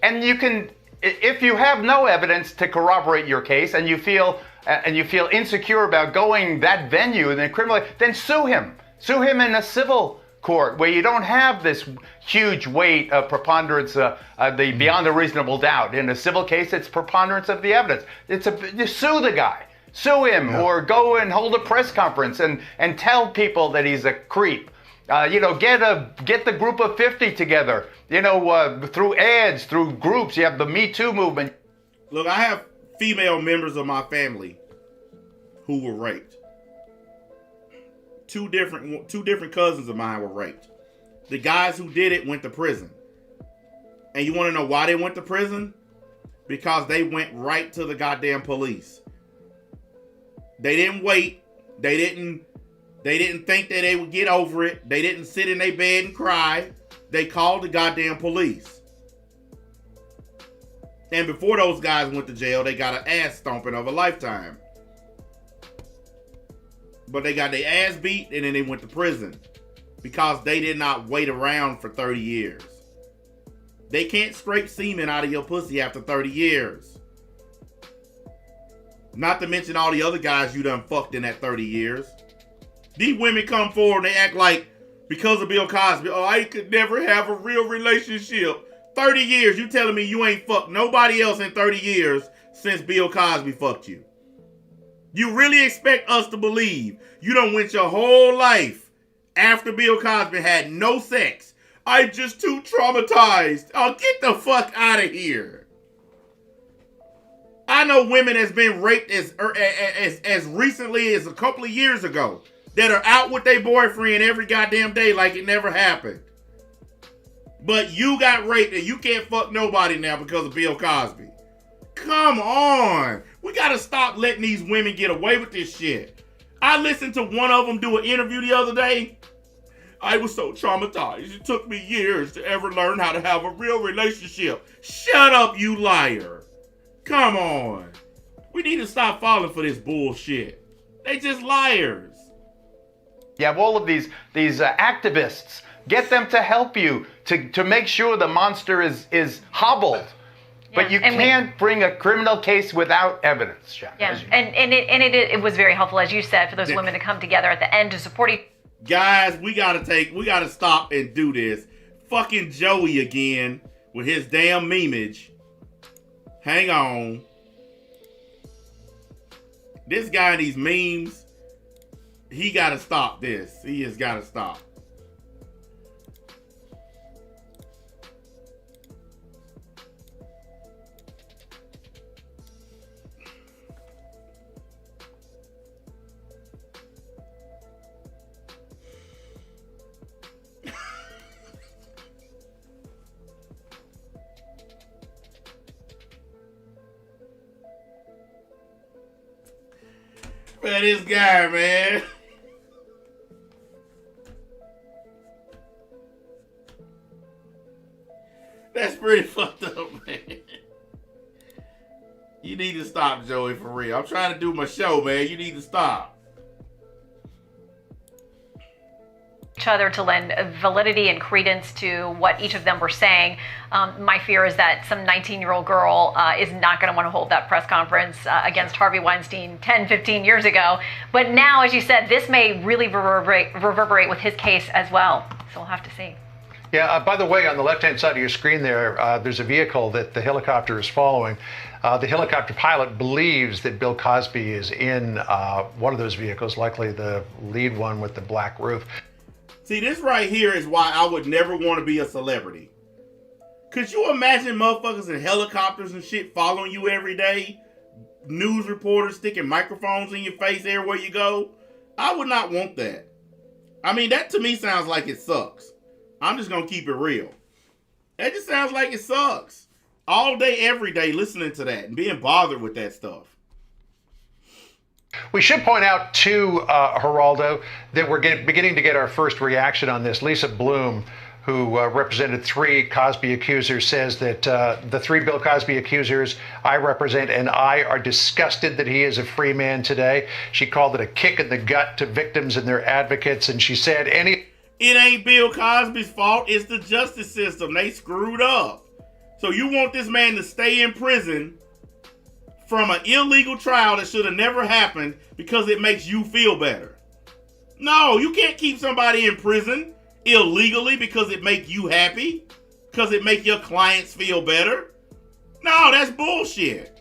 and you can, if you have no evidence to corroborate your case and you feel insecure about going that venue in the criminal, then sue him. Sue him in a civil court where you don't have this huge weight of preponderance, the beyond a reasonable doubt. In a civil case, it's preponderance of the evidence. You sue the guy, sue him, or go and hold a press conference and tell people that he's a creep. Get the group of 50 together. Through ads, through groups. You have the Me Too movement. Look, I have female members of my family who were raped. Two different cousins of mine were raped. The guys who did it went to prison. And you want to know why they went to prison? Because they went right to the goddamn police. They didn't wait. They didn't think that they would get over it. They didn't sit in their bed and cry. They called the goddamn police. And before those guys went to jail, they got an ass stomping of a lifetime. But they got their ass beat and then they went to prison. Because they did not wait around for 30 years. They can't scrape semen out of your pussy after 30 years. Not to mention all the other guys you done fucked in that 30 years. These women come forward and they act like, because of Bill Cosby, I could never have a real relationship. 30 years, you telling me you ain't fucked nobody else in 30 years since Bill Cosby fucked you. You really expect us to believe you done went your whole life after Bill Cosby had no sex? I just too traumatized. Oh, get the fuck out of here. I know women that's been raped as recently as a couple of years ago that are out with their boyfriend every goddamn day like it never happened. But you got raped and you can't fuck nobody now because of Bill Cosby. Come on. We gotta stop letting these women get away with this shit. I listened to one of them do an interview the other day. I was so traumatized. It took me years to ever learn how to have a real relationship. Shut up, you liar. Come on. We need to stop falling for this bullshit. They just liars. You have all of these activists. Get them to help you to make sure the monster is hobbled. But you can't bring a criminal case without evidence, Jack. Yeah, and it was very helpful, as you said, for those women to come together at the end to support each. Guys, we gotta stop and do this. Fucking Joey again with his damn memeage. Hang on. This guy and these memes, he gotta stop this. He has gotta stop. Man, this guy, man. That's pretty fucked up, man. You need to stop, Joey, for real. I'm trying to do my show, man. You need to stop. each other to lend validity and credence to what each of them were saying. My fear is that some 19-year-old girl is not going to want to hold that press conference against Harvey Weinstein 10, 15 years ago. But now, as you said, this may really reverberate with his case as well. So we'll have to see. Yeah, by the way, on the left-hand side of your screen there's a vehicle that the helicopter is following. The helicopter pilot believes that Bill Cosby is in one of those vehicles, likely the lead one with the black roof. See, this right here is why I would never want to be a celebrity. Could you imagine motherfuckers in helicopters and shit following you every day? News reporters sticking microphones in your face everywhere you go? I would not want that. I mean, that to me sounds like it sucks. I'm just going to keep it real. That just sounds like it sucks. All day, every day, listening to that and being bothered with that stuff. We should point out, too, Geraldo, that we're beginning to get our first reaction on this. Lisa Bloom, who represented 3 Cosby accusers, says that the 3 Bill Cosby accusers I represent and I are disgusted that he is a free man today. She called it a kick in the gut to victims and their advocates, and she said it ain't Bill Cosby's fault. It's the justice system. They screwed up. So you want this man to stay in prison from an illegal trial that should have never happened because it makes you feel better. No, you can't keep somebody in prison illegally because it make you happy, because it make your clients feel better. No, that's bullshit.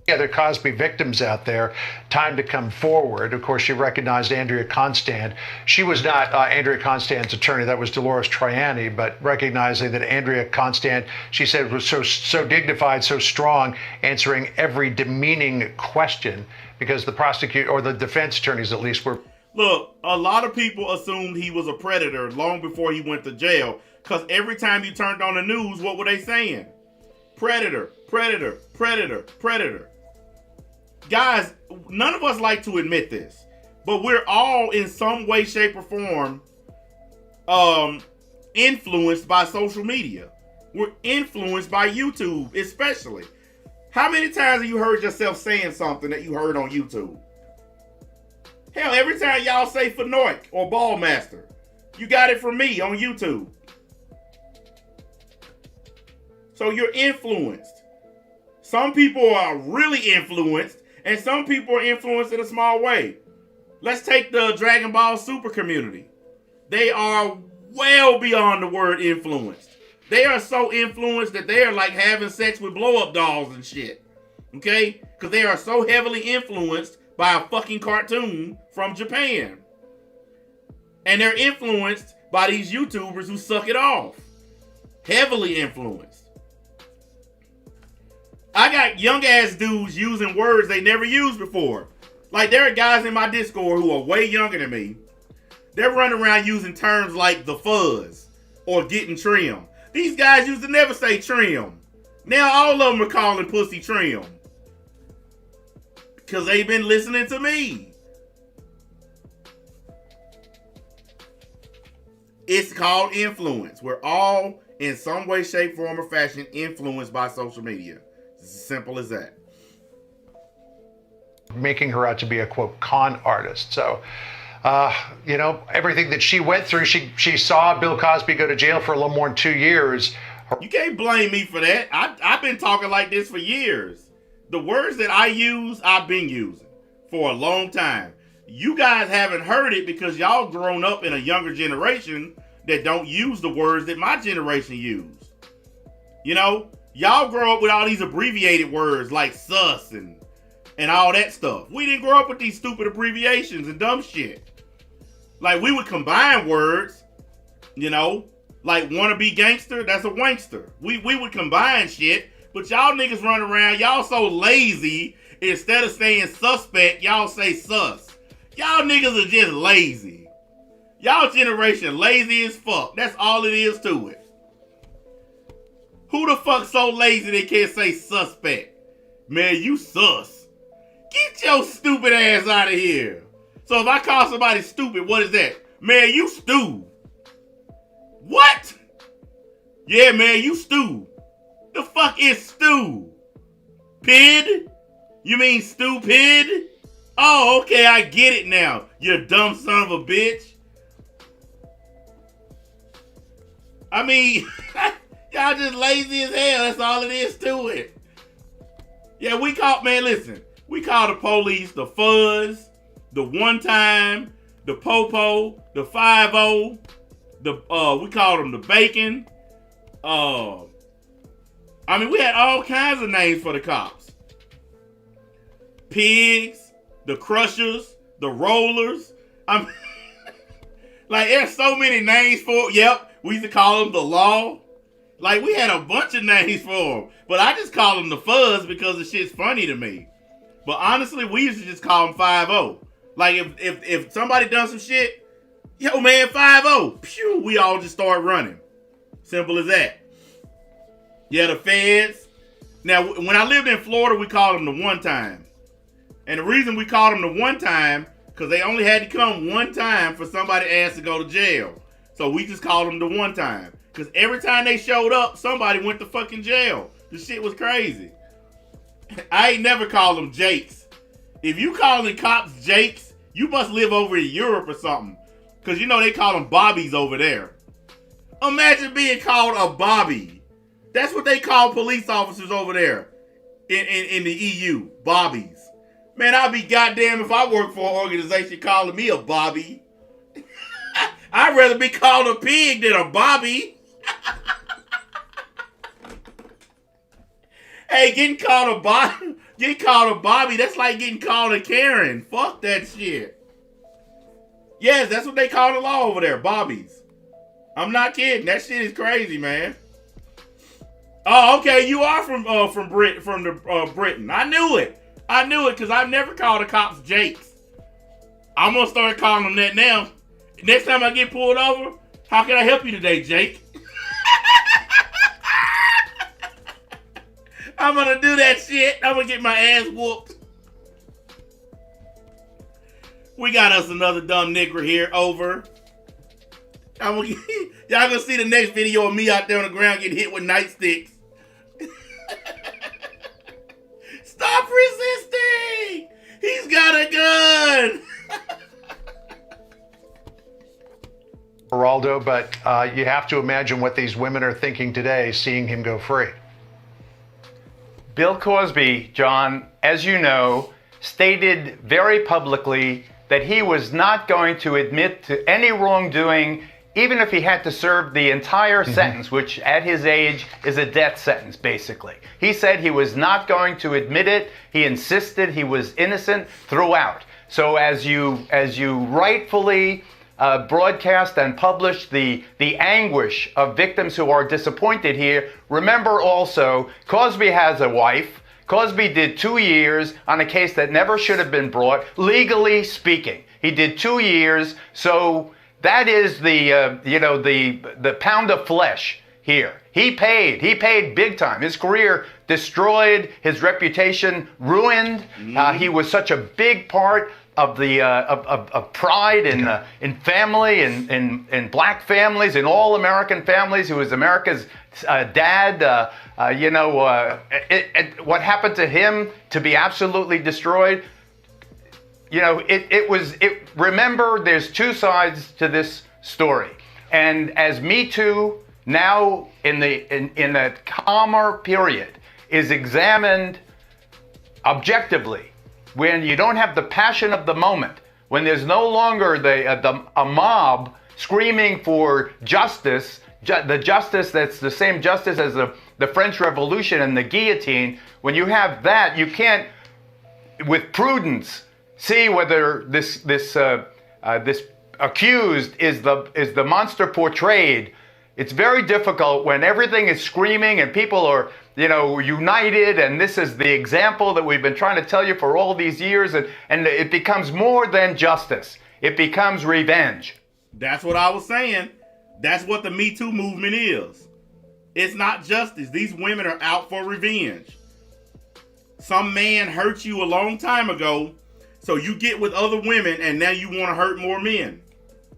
Other Cosby victims out there, time to come forward. Of course, she recognized Andrea Constand. She was not Andrea Constand's attorney. That was Dolores Triani, but recognizing that Andrea Constand, she said, was so dignified, so strong, answering every demeaning question because the prosecutor, or the defense attorneys at least, were... Look, a lot of people assumed he was a predator long before he went to jail because every time you turned on the news, what were they saying? Predator, predator, predator, predator. Guys, none of us like to admit this, but we're all in some way, shape, or form influenced by social media. We're influenced by YouTube, especially. How many times have you heard yourself saying something that you heard on YouTube? Hell, every time y'all say Fanoik or Ballmaster, you got it from me on YouTube. So you're influenced. Some people are really influenced, and some people are influenced in a small way. Let's take the Dragon Ball Super community. They are well beyond the word influenced. They are so influenced that they are like having sex with blow-up dolls and shit. Okay? Because they are so heavily influenced by a fucking cartoon from Japan. And they're influenced by these YouTubers who suck it off. Heavily influenced. I got young ass dudes using words they never used before. Like there are guys in my Discord who are way younger than me. They're running around using terms like the fuzz or getting trim. These guys used to never say trim. Now all of them are calling pussy trim. Because they've been listening to me. It's called influence. We're all in some way, shape, form, or fashion influenced by social media. It's as simple as that. Making her out to be a, quote, con artist. So, everything that she went through, she saw Bill Cosby go to jail for a little more than 2 years. You can't blame me for that. I've been talking like this for years. The words that I use, I've been using for a long time. You guys haven't heard it because y'all grown up in a younger generation that don't use the words that my generation used. You know, y'all grow up with all these abbreviated words like sus and all that stuff. We didn't grow up with these stupid abbreviations and dumb shit. Like we would combine words, like wanna be gangster, that's a wankster. We would combine shit, but y'all niggas run around, y'all so lazy, instead of saying suspect, y'all say sus. Y'all niggas are just lazy. Y'all generation lazy as fuck. That's all it is to it. Who the fuck so lazy they can't say suspect? Man, you sus. Get your stupid ass out of here. So if I call somebody stupid, what is that? Man, you stew. What? Yeah, man, you stew. The fuck is stew? Pid? You mean stupid? Oh, okay, I get it now. You dumb son of a bitch. I mean, y'all just lazy as hell. That's all it is to it. Yeah, we call the police the fuzz, the one time, the popo, the 5-0, we called them the bacon. I mean, we had all kinds of names for the cops. Pigs, the crushers, the rollers. Like, there's so many names for. Yep, we used to call them the law. Like, we had a bunch of names for them. But I just call them the fuzz because the shit's funny to me. But honestly, we used to just call them 5-0. Like, if somebody done some shit, yo, man, 5-0. Pew, we all just start running. Simple as that. Yeah, the feds. Now, when I lived in Florida, we called them the one time. And the reason we called them the one time, because they only had to come one time for somebody asked to go to jail. So we just called them the one time. Because every time they showed up, somebody went to fucking jail. The shit was crazy. I ain't never called them Jakes. If you calling cops Jakes, you must live over in Europe or something. Because you know they call them Bobbies over there. Imagine being called a Bobby. That's what they call police officers over there in the EU. Bobbies. Man, I'd be goddamn if I worked for an organization calling me a Bobby. I'd rather be called a pig than a Bobby. Hey, getting called a Bobby, that's like getting called a Karen. Fuck that shit. Yes, that's what they call the law over there, Bobbies. I'm not kidding. That shit is crazy, man. Oh, okay, you are from Britain. I knew it because I've never called the cops Jakes. I'm gonna start calling them that now. Next time I get pulled over, how can I help you today, Jake? I'm gonna do that shit. I'm gonna get my ass whooped. We got us another dumb nigger here. Over. Y'all gonna see the next video of me out there on the ground getting hit with nightsticks. Stop resisting! He's got a gun! Geraldo, but you have to imagine what these women are thinking today, seeing him go free. Bill Cosby, John, as you know, stated very publicly that he was not going to admit to any wrongdoing, even if he had to serve the entire sentence, which at his age is a death sentence, basically. He said he was not going to admit it. He insisted he was innocent throughout. So as you rightfully broadcast and publish the anguish of victims who are disappointed here, remember also, Cosby has a wife. Cosby did 2 years on a case that never should have been brought, legally speaking. He did 2 years, so that is the pound of flesh here. He paid big time. His career destroyed, his reputation ruined. He was such a big part of the of pride in family and in black families, in all American families. He was America's dad. What happened to him to be absolutely destroyed. Remember, there's two sides to this story. And as Me Too now in a calmer period is examined objectively, when you don't have the passion of the moment, when there's no longer a mob screaming for justice, the justice that's the same justice as the French Revolution and the guillotine, when you have that, you can't, with prudence, see whether this accused is the monster portrayed. It's very difficult when everything is screaming and people are, united, and this is the example that we've been trying to tell you for all these years, and it becomes more than justice. It becomes revenge. That's what I was saying. That's what the Me Too movement is. It's not justice. These women are out for revenge. Some man hurt you a long time ago, so you get with other women, and now you want to hurt more men.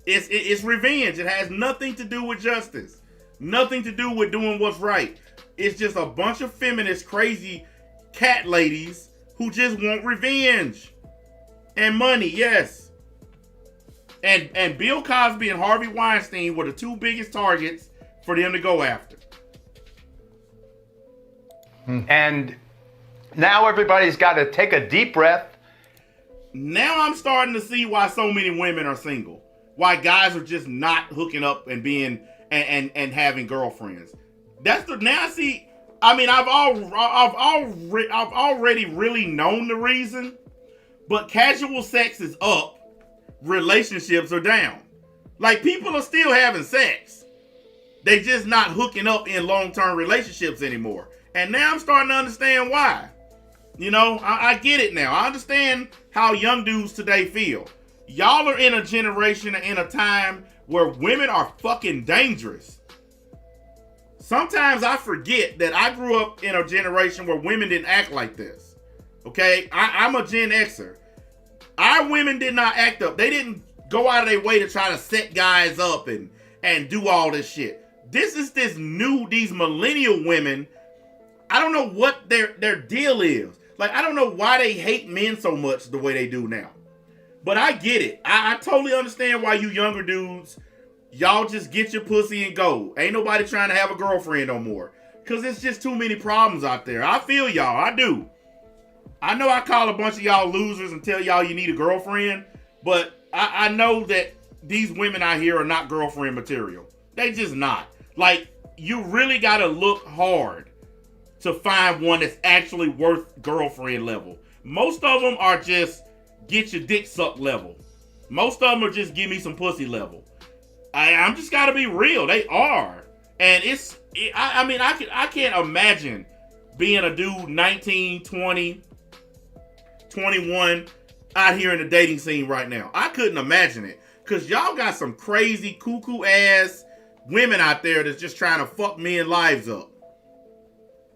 It's revenge. It has nothing to do with justice. Nothing to do with doing what's right. It's just a bunch of feminist, crazy cat ladies who just want revenge. And money, yes. And Bill Cosby and Harvey Weinstein were the two biggest targets for them to go after. And now everybody's got to take a deep breath. Now I'm starting to see why so many women are single. Why guys are just not hooking up and being and having girlfriends. That's the now I see. I mean, I've already really known the reason, but casual sex is up, relationships are down. Like, people are still having sex. They just not hooking up in long-term relationships anymore. And now I'm starting to understand why. You know, I get it now. I understand how young dudes today feel. Y'all are in a generation, in a time where women are fucking dangerous. Sometimes I forget that I grew up in a generation where women didn't act like this. Okay? I'm a Gen Xer. Our women did not act up. They didn't go out of their way to try to set guys up and do all this shit. These millennial women, I don't know what their deal is. Like, I don't know why they hate men so much the way they do now. But I get it. I totally understand why you younger dudes, y'all just get your pussy and go. Ain't nobody trying to have a girlfriend no more. Because it's just too many problems out there. I feel y'all. I do. I know I call a bunch of y'all losers and tell y'all you need a girlfriend. But I know that these women out here are not girlfriend material. They just not. Like, you really got to look hard to find one that's actually worth girlfriend level. Most of them are just get your dick sucked level. Most of them are just give me some pussy level. I'm just gotta be real. They are. And I can't imagine being a dude 19, 20, 21 out here in the dating scene right now. I couldn't imagine it. Because y'all got some crazy cuckoo ass women out there that's just trying to fuck men's lives up.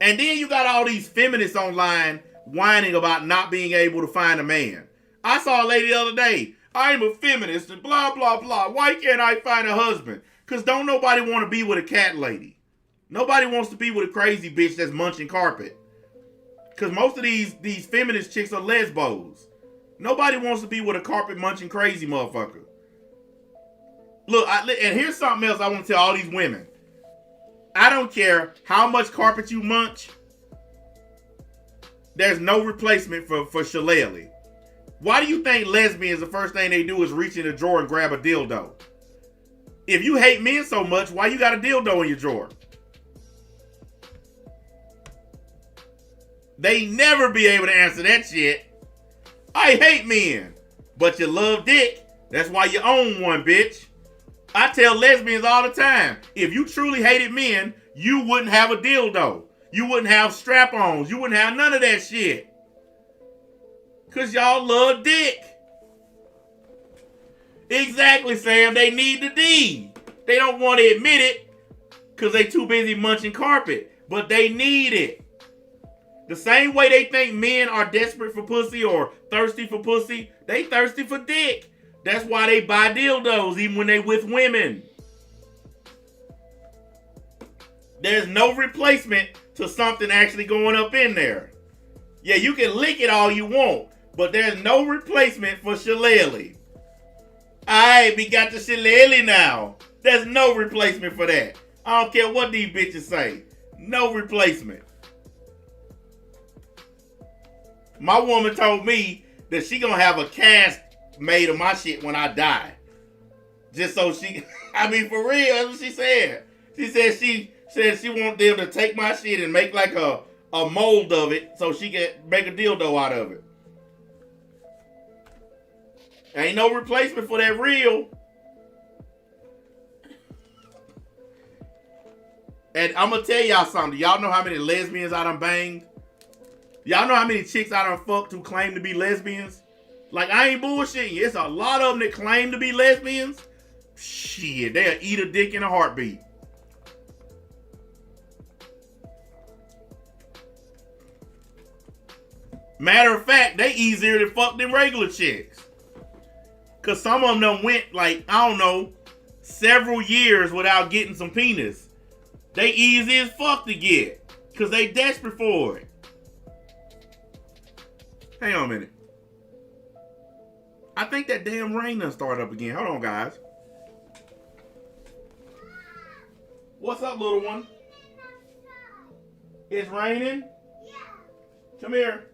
And then you got all these feminists online whining about not being able to find a man. I saw a lady the other day. I'm a feminist and blah, blah, blah. Why can't I find a husband? Because don't nobody want to be with a cat lady. Nobody wants to be with a crazy bitch that's munching carpet. Because most of these feminist chicks are lesbos. Nobody wants to be with a carpet munching crazy motherfucker. Look, and here's something else I want to tell all these women. I don't care how much carpet you munch. There's no replacement for shillelagh. Why do you think lesbians, the first thing they do is reach in the drawer and grab a dildo? If you hate men so much, why you got a dildo in your drawer? They never be able to answer that shit. I hate men, but you love dick. That's why you own one, bitch. I tell lesbians all the time, if you truly hated men, you wouldn't have a dildo. You wouldn't have strap-ons. You wouldn't have none of that shit. Because y'all love dick. Exactly, Sam. They need the D. They don't want to admit it because they too busy munching carpet. But they need it. The same way they think men are desperate for pussy or thirsty for pussy, they thirsty for dick. That's why they buy dildos even when they with women. There's no replacement to something actually going up in there. Yeah, you can lick it all you want, but there's no replacement for shillelagh. Alright, we got the shillelagh now. There's no replacement for that. I don't care what these bitches say. No replacement. My woman told me that she gonna have a cast made of my shit when I die. Just so she, I mean, for real, that's what she said. She said she want them to take my shit and make like a mold of it so she can make a dildo out of it. Ain't no replacement for that real. And I'm gonna tell y'all something. Y'all know how many lesbians I done banged? Y'all know how many chicks I done fucked who claim to be lesbians? Like, I ain't bullshitting you. It's a lot of them that claim to be lesbians. Shit, they'll eat a dick in a heartbeat. Matter of fact, they easier to fuck than regular chicks. Because some of them done went, like, I don't know, several years without getting some penis. They easy as fuck to get. Because they desperate for it. Hang on a minute. I think that damn rain done started up again. Hold on, guys. What's up, little one? It's raining? Yeah. Come here.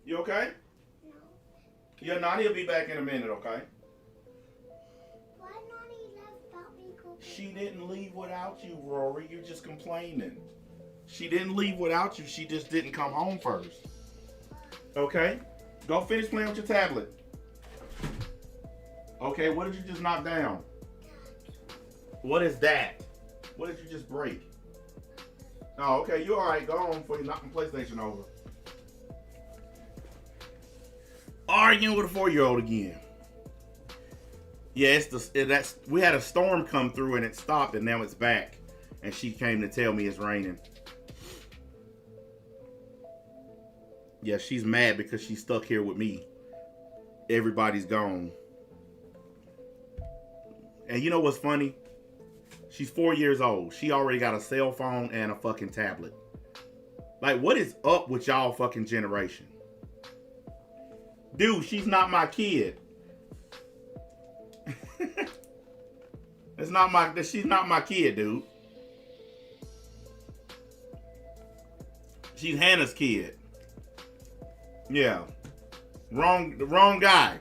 You okay? No. Yeah, Nani will be back in a minute, okay? Why Nani left without me cooking? She didn't leave without you, Rory. You're just complaining. She didn't leave without you. She just didn't come home first. Okay? Go finish playing with your tablet. Okay, what did you just knock down? What is that? What did you just break? Oh, okay, you alright. Go on before you knock the PlayStation over. Arguing with a 4-year-old again. Yeah, we had a storm come through and it stopped and now it's back. And she came to tell me it's raining. Yeah, she's mad because she's stuck here with me. Everybody's gone. And you know what's funny? She's 4 years old. She already got a cell phone and a fucking tablet. Like, what is up with y'all fucking generation? Dude, she's not my kid. She's not my kid, dude. She's Hannah's kid. Yeah. The wrong guy.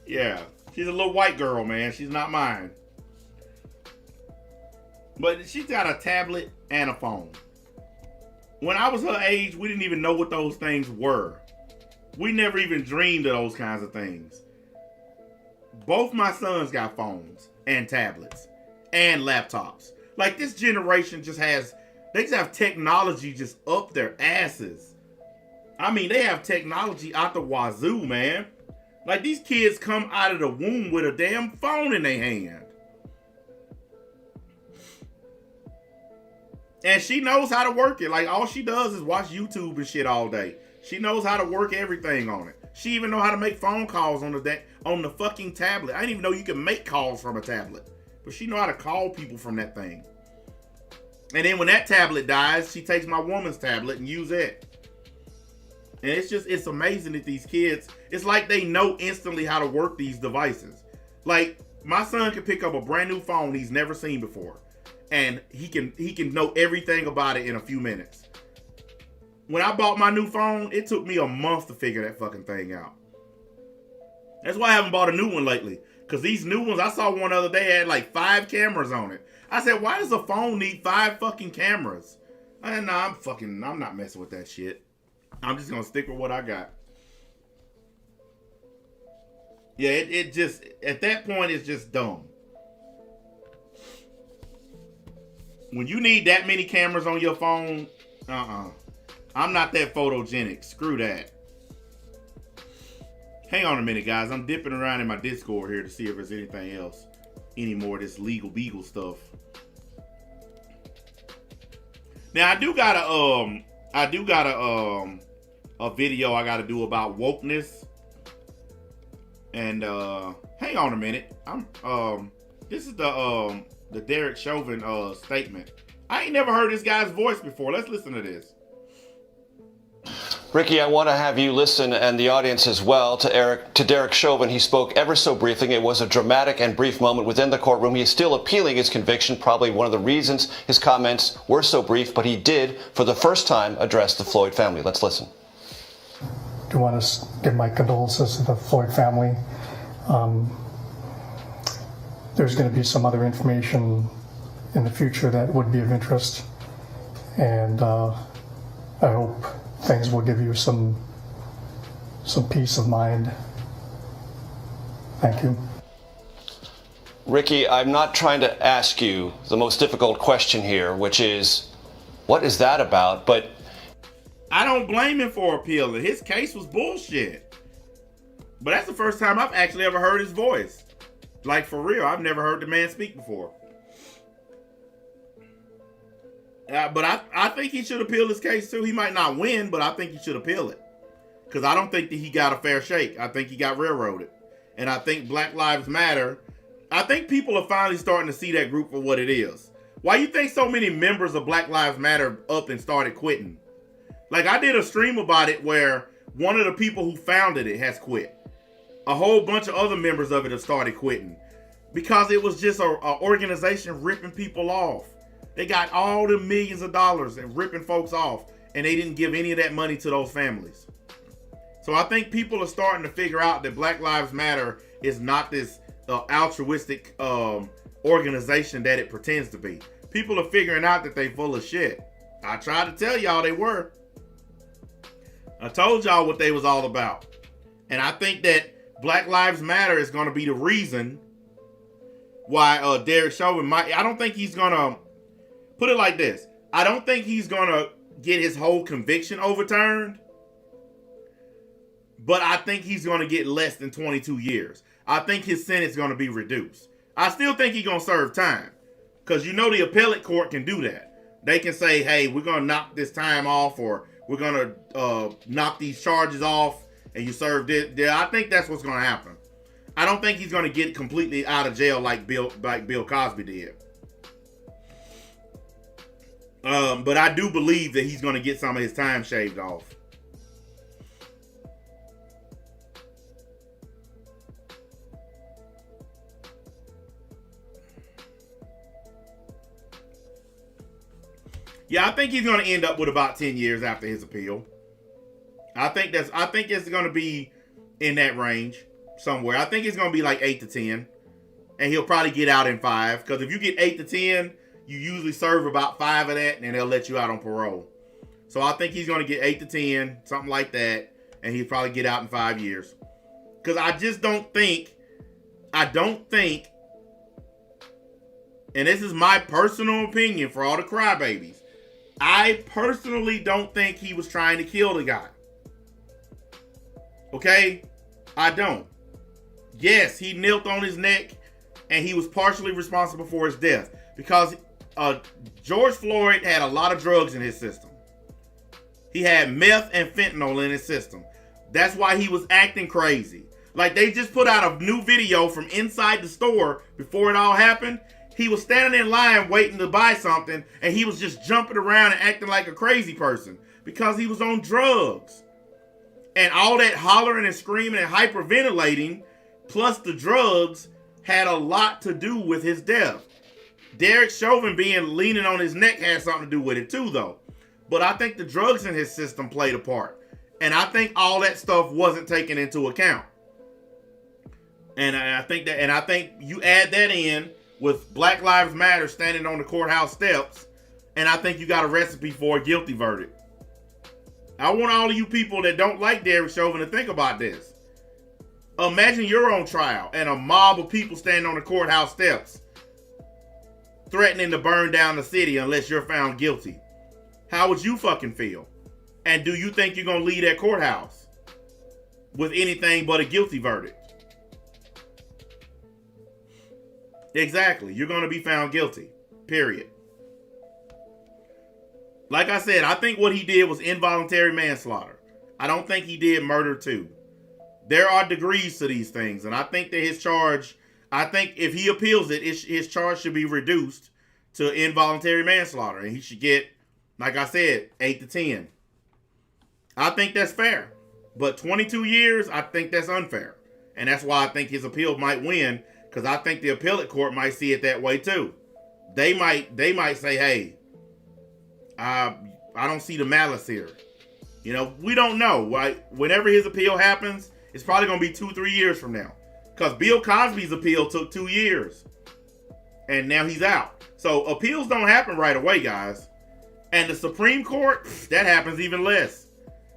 Yeah. She's a little white girl, man. She's not mine. But she's got a tablet and a phone. When I was her age, we didn't even know what those things were. We never even dreamed of those kinds of things. Both my sons got phones and tablets and laptops. Like, this generation they just have technology just up their asses. I mean, they have technology out the wazoo, man. Like, these kids come out of the womb with a damn phone in their hand. And she knows how to work it. Like, all she does is watch YouTube and shit all day. She knows how to work everything on it. She even know how to make phone calls on the fucking tablet. I didn't even know you could make calls from a tablet. But she know how to call people from that thing. And then when that tablet dies, she takes my woman's tablet and use it. And it's amazing that these kids, it's like they know instantly how to work these devices. Like, my son can pick up a brand new phone he's never seen before. And he can know everything about it in a few minutes. When I bought my new phone, it took me a month to figure that fucking thing out. That's why I haven't bought a new one lately. Because these new ones, I saw one the other day, had like 5 cameras on it. I said, why does a phone need 5 fucking cameras? I'm not messing with that shit. I'm just going to stick with what I got. Yeah, it just, at that point, it's just dumb. When you need that many cameras on your phone, I'm not that photogenic. Screw that. Hang on a minute, guys. I'm dipping around in my Discord here to see if there's anything else. Any more of this legal beagle stuff. Now, I do got a video I got to do about wokeness. And hang on a minute. This is the Derek Chauvin statement. I ain't never heard this guy's voice before. Let's listen to this. Ricky, I want to have you listen, and the audience as well, to Derek Chauvin. He spoke ever so briefly. It was a dramatic and brief moment within the courtroom. He is still appealing his conviction, probably one of the reasons his comments were so brief, but he did, for the first time, address the Floyd family. Let's listen. I do want to give my condolences to the Floyd family. There's going to be some other information in the future that would be of interest, and I hope things will give you some peace of mind. Thank you. Ricky, I'm not trying to ask you the most difficult question here, which is, what is that about? But I don't blame him for appealing. His case was bullshit. But that's the first time I've actually ever heard his voice. Like, for real, I've never heard the man speak before. But I think he should appeal his case too. He might not win, but I think he should appeal it. Because I don't think that he got a fair shake. I think he got railroaded. And I think Black Lives Matter, I think people are finally starting to see that group for what it is. Why you think so many members of Black Lives Matter up and started quitting? Like, I did a stream about it where one of the people who founded it has quit. a whole bunch of other members of it have started quitting because it was just a organization ripping people off. They got all the millions of dollars and ripping folks off, and they didn't give any of that money to those families. So I think people are starting to figure out that Black Lives Matter is not this altruistic organization that it pretends to be. People are figuring out that they full of shit. I tried to tell y'all they were. I told y'all what they was all about. And I think that Black Lives Matter is going to be the reason why Derek Chauvin might... I don't think he's going to... Put it like this. I don't think he's going to get his whole conviction overturned. But I think he's going to get less than 22 years. I think his sentence is going to be reduced. I still think he's going to serve time. Because you know the appellate court can do that. They can say, hey, we're going to knock this time off, or we're going to knock these charges off, and you serve this. Yeah, I think that's what's going to happen. I don't think he's going to get completely out of jail like Bill Cosby did. But I do believe that he's going to get some of his time shaved off. Yeah, I think he's going to end up with about 10 years after his appeal. I think it's going to be in that range somewhere. I think it's going to be like 8 to 10. And he'll probably get out in 5. Because if you get 8 to 10, you usually serve about 5 of that, and then they'll let you out on parole. So I think he's going to get 8 to 10, something like that. And he'll probably get out in 5 years. Because I just don't think, and this is my personal opinion for all the crybabies, I personally don't think he was trying to kill the guy. Okay? I don't. Yes, he knelt on his neck, and he was partially responsible for his death. Because George Floyd had a lot of drugs in his system. He had meth and fentanyl in his system. That's why he was acting crazy. Like, they just put out a new video from inside the store before it all happened. He was standing in line waiting to buy something, and he was just jumping around and acting like a crazy person because he was on drugs. And all that hollering and screaming and hyperventilating, plus the drugs, had a lot to do with his death. Derek Chauvin leaning on his neck had something to do with it too, though. But I think the drugs in his system played a part. And I think all that stuff wasn't taken into account. And I think you add that in with Black Lives Matter standing on the courthouse steps, and I think you got a recipe for a guilty verdict. I want all of you people that don't like Derek Chauvin to think about this. Imagine you're on trial and a mob of people standing on the courthouse steps threatening to burn down the city unless you're found guilty. How would you fucking feel? And do you think you're going to leave that courthouse with anything but a guilty verdict? Exactly. You're going to be found guilty. Period. Like I said, I think what he did was involuntary manslaughter. I don't think he did murder too. There are degrees to these things, and I think that his charge, I think if he appeals it, his charge should be reduced to involuntary manslaughter, and he should get, like I said, 8 to 10. I think that's fair. But 22 years, I think that's unfair. And that's why I think his appeal might win, because I think the appellate court might see it that way too. They might say, hey, I don't see the malice here. You know, we don't know. Right? Whenever his appeal happens, it's probably going to be 2-3 years from now. Because Bill Cosby's appeal took 2 years. And now he's out. So appeals don't happen right away, guys. And the Supreme Court, that happens even less.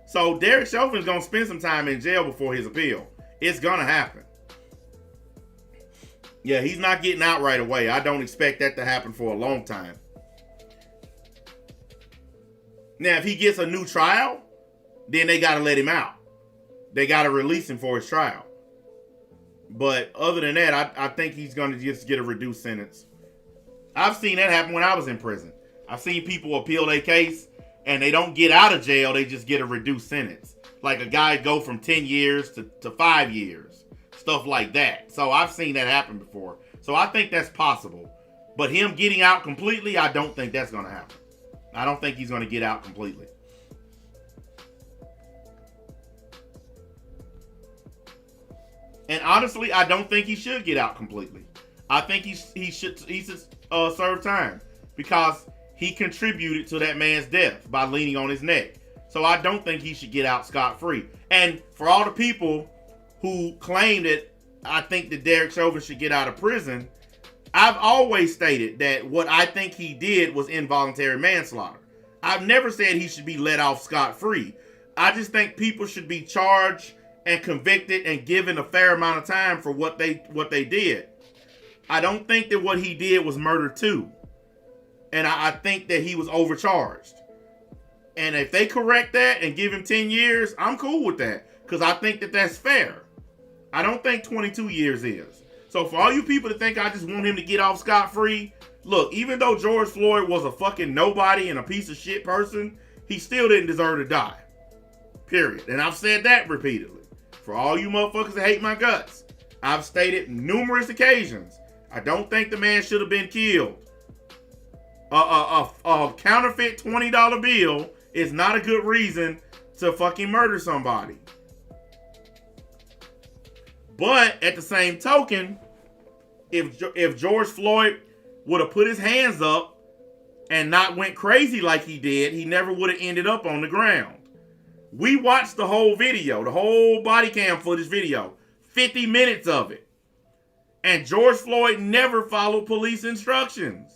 So Derek Chauvin's going to spend some time in jail before his appeal. It's going to happen. Yeah, he's not getting out right away. I don't expect that to happen for a long time. Now, if he gets a new trial, then they got to let him out. They got to release him for his trial. But other than that, I think he's going to just get a reduced sentence. I've seen that happen when I was in prison. I've seen people appeal their case, and they don't get out of jail. They just get a reduced sentence. Like a guy go from 10 years to 5 years. Stuff like that. So I've seen that happen before. So I think that's possible. But him getting out completely, I don't think that's going to happen. I don't think he's going to get out completely. And honestly, I don't think he should get out completely. I think he should serve time because he contributed to that man's death by leaning on his neck. So I don't think he should get out scot-free. And for all the people who claim that I think that Derek Chauvin should get out of prison, I've always stated that what I think he did was involuntary manslaughter. I've never said he should be let off scot-free. I just think people should be charged and convicted and given a fair amount of time for what they did. I don't think that what he did was murder too. And I think that he was overcharged. And if they correct that and give him 10 years, I'm cool with that. Because I think that that's fair. I don't think 22 years is. So for all you people that think I just want him to get off scot-free, look, even though George Floyd was a fucking nobody and a piece of shit person, he still didn't deserve to die. Period. And I've said that repeatedly. For all you motherfuckers that hate my guts, I've stated numerous occasions, I don't think the man should have been killed. A counterfeit $20 bill is not a good reason to fucking murder somebody. But at the same token, if George Floyd would have put his hands up and not went crazy like he did, he never would have ended up on the ground. We watched the whole video, the whole body cam footage video, 50 minutes of it. And George Floyd never followed police instructions.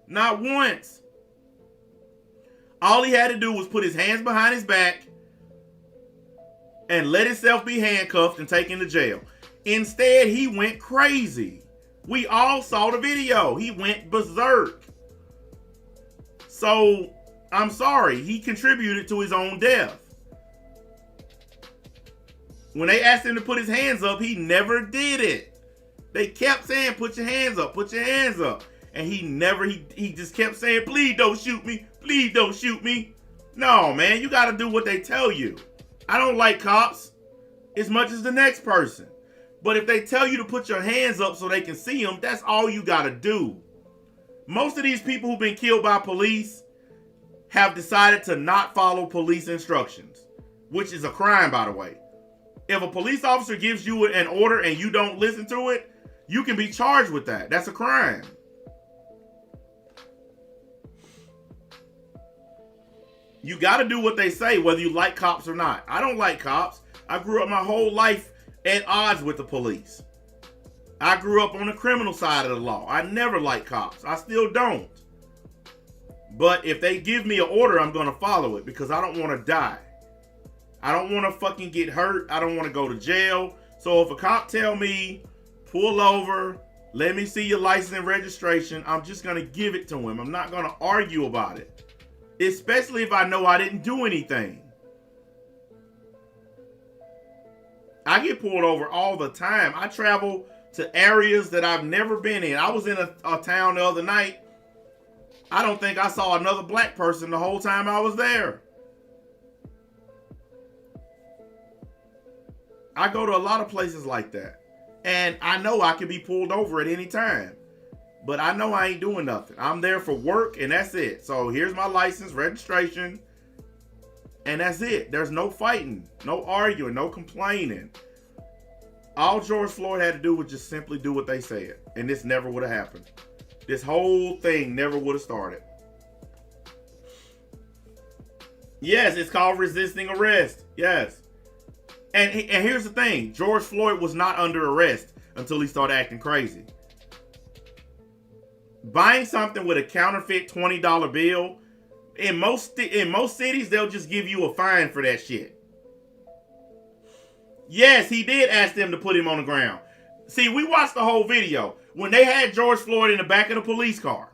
Not once. All he had to do was put his hands behind his back and let himself be handcuffed and taken to jail. Instead, he went crazy. We all saw the video. He went berserk. So, I'm sorry. He contributed to his own death. When they asked him to put his hands up, he never did it. They kept saying, put your hands up, put your hands up. And he just kept saying, please don't shoot me, please don't shoot me. No, man, you gotta do what they tell you. I don't like cops as much as the next person. But if they tell you to put your hands up so they can see them, that's all you gotta do. Most of these people who've been killed by police have decided to not follow police instructions, which is a crime, by the way. If a police officer gives you an order and you don't listen to it, you can be charged with that. That's a crime. You got to do what they say, whether you like cops or not. I don't like cops. I grew up my whole life at odds with the police. I grew up on the criminal side of the law. I never liked cops. I still don't. But if they give me an order, I'm going to follow it because I don't want to die. I don't want to fucking get hurt. I don't want to go to jail. So if a cop tell me, pull over, let me see your license and registration, I'm just going to give it to him. I'm not going to argue about it. Especially if I know I didn't do anything. I get pulled over all the time. I travel to areas that I've never been in. I was in a town the other night. I don't think I saw another black person the whole time I was there. I go to a lot of places like that. And I know I can be pulled over at any time. But I know I ain't doing nothing. I'm there for work and that's it. So here's my license, registration, and that's it. There's no fighting, no arguing, no complaining. All George Floyd had to do was just simply do what they said. And this never would have happened. This whole thing never would have started. Yes, it's called resisting arrest. Yes. And here's the thing. George Floyd was not under arrest until he started acting crazy. Buying something with a counterfeit $20 bill, in most cities, they'll just give you a fine for that shit. Yes, he did ask them to put him on the ground. See, we watched the whole video. When they had George Floyd in the back of the police car,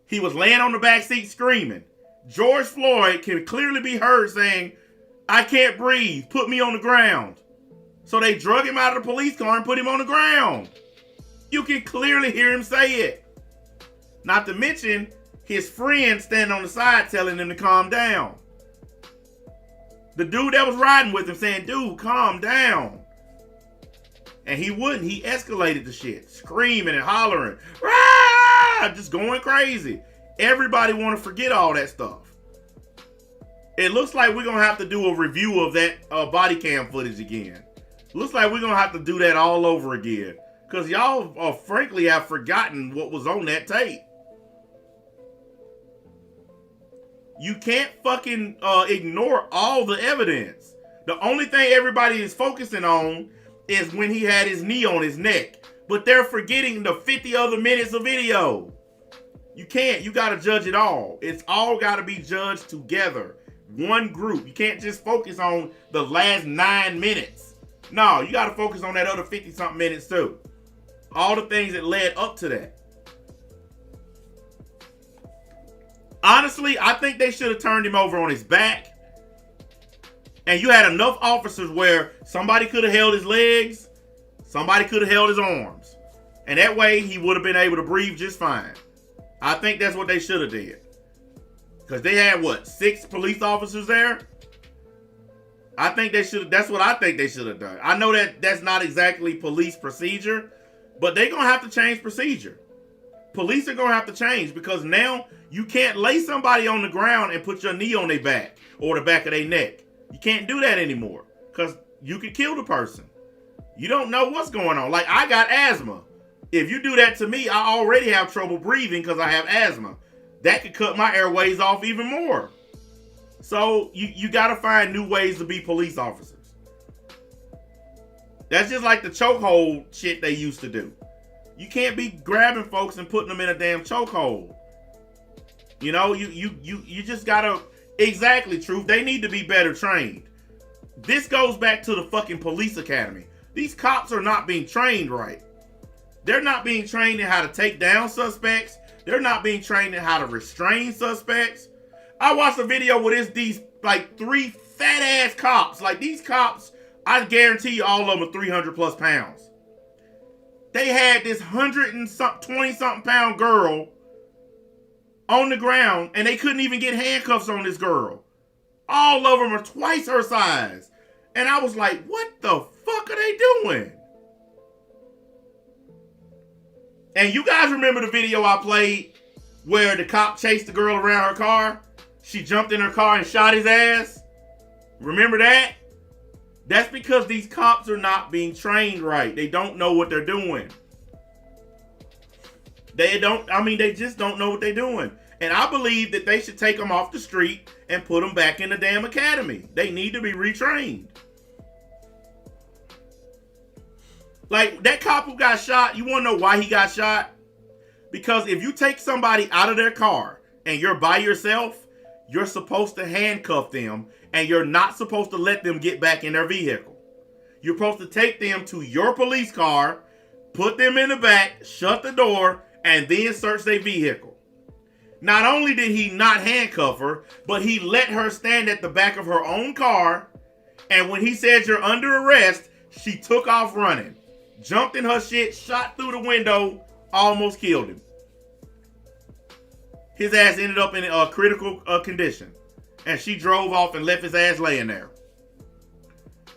he was laying on the back seat screaming. George Floyd can clearly be heard saying, I can't breathe, put me on the ground. So they drug him out of the police car and put him on the ground. You can clearly hear him say it. Not to mention his friend standing on the side telling him to calm down. The dude that was riding with him saying, dude, calm down. And he wouldn't. He escalated the shit. Screaming and hollering. Rah! Just going crazy. Everybody want to forget all that stuff. It looks like we're going to have to do a review of that body cam footage again. Looks like we're going to have to do that all over again. Because y'all, frankly, have forgotten what was on that tape. You can't fucking ignore all the evidence. The only thing everybody is focusing on is when he had his knee on his neck. But they're forgetting the 50 other minutes of video. You can't. You got to judge it all. It's all got to be judged together. One group. You can't just focus on the last 9 minutes. No, you got to focus on that other 50-something minutes too. All the things that led up to that. Honestly, I think they should have turned him over on his back. And you had enough officers where somebody could have held his legs, somebody could have held his arms. And that way he would have been able to breathe just fine. I think that's what they should have did. Because they had, 6 police officers there? I think they should. That's what I think they should have done. I know that that's not exactly police procedure, but they're going to have to change procedure. Police are going to have to change because now you can't lay somebody on the ground and put your knee on their back or the back of their neck. You can't do that anymore because you could kill the person. You don't know what's going on. Like, I got asthma. If you do that to me, I already have trouble breathing because I have asthma. That could cut my airways off even more. So you got to find new ways to be police officers. That's just like the chokehold shit they used to do. You can't be grabbing folks and putting them in a damn chokehold. You know, you just gotta, exactly, Truth. They need to be better trained. This goes back to the fucking police academy. These cops are not being trained right. They're not being trained in how to take down suspects. They're not being trained in how to restrain suspects. I watched a video with these like 3 fat ass cops. Like, these cops, I guarantee you all of them are 300 plus pounds. They had this 120 something pound girl on the ground and they couldn't even get handcuffs on this girl. All of them are twice her size. And I was like, what the fuck are they doing? And you guys remember the video I played where the cop chased the girl around her car? She jumped in her car and shot his ass? Remember that? That's because these cops are not being trained right. They don't know what they're doing. They just don't know what they're doing. And I believe that they should take them off the street and put them back in the damn academy. They need to be retrained. Like, that cop who got shot, you want to know why he got shot? Because if you take somebody out of their car and you're by yourself, you're supposed to handcuff them and you're not supposed to let them get back in their vehicle. You're supposed to take them to your police car, put them in the back, shut the door, and then search their vehicle. Not only did he not handcuff her, but he let her stand at the back of her own car, and when he said you're under arrest, she took off running, jumped in her shit, shot through the window, almost killed him. His ass ended up in a critical condition, and she drove off and left his ass laying there.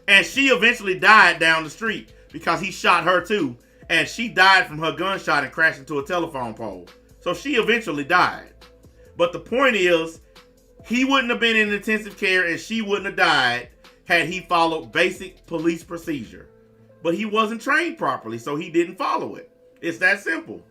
And she eventually died down the street because he shot her too, and she died from her gunshot and crashed into a telephone pole. So she eventually died. But the point is, he wouldn't have been in intensive care and she wouldn't have died had he followed basic police procedure. But he wasn't trained properly, so he didn't follow it. It's that simple.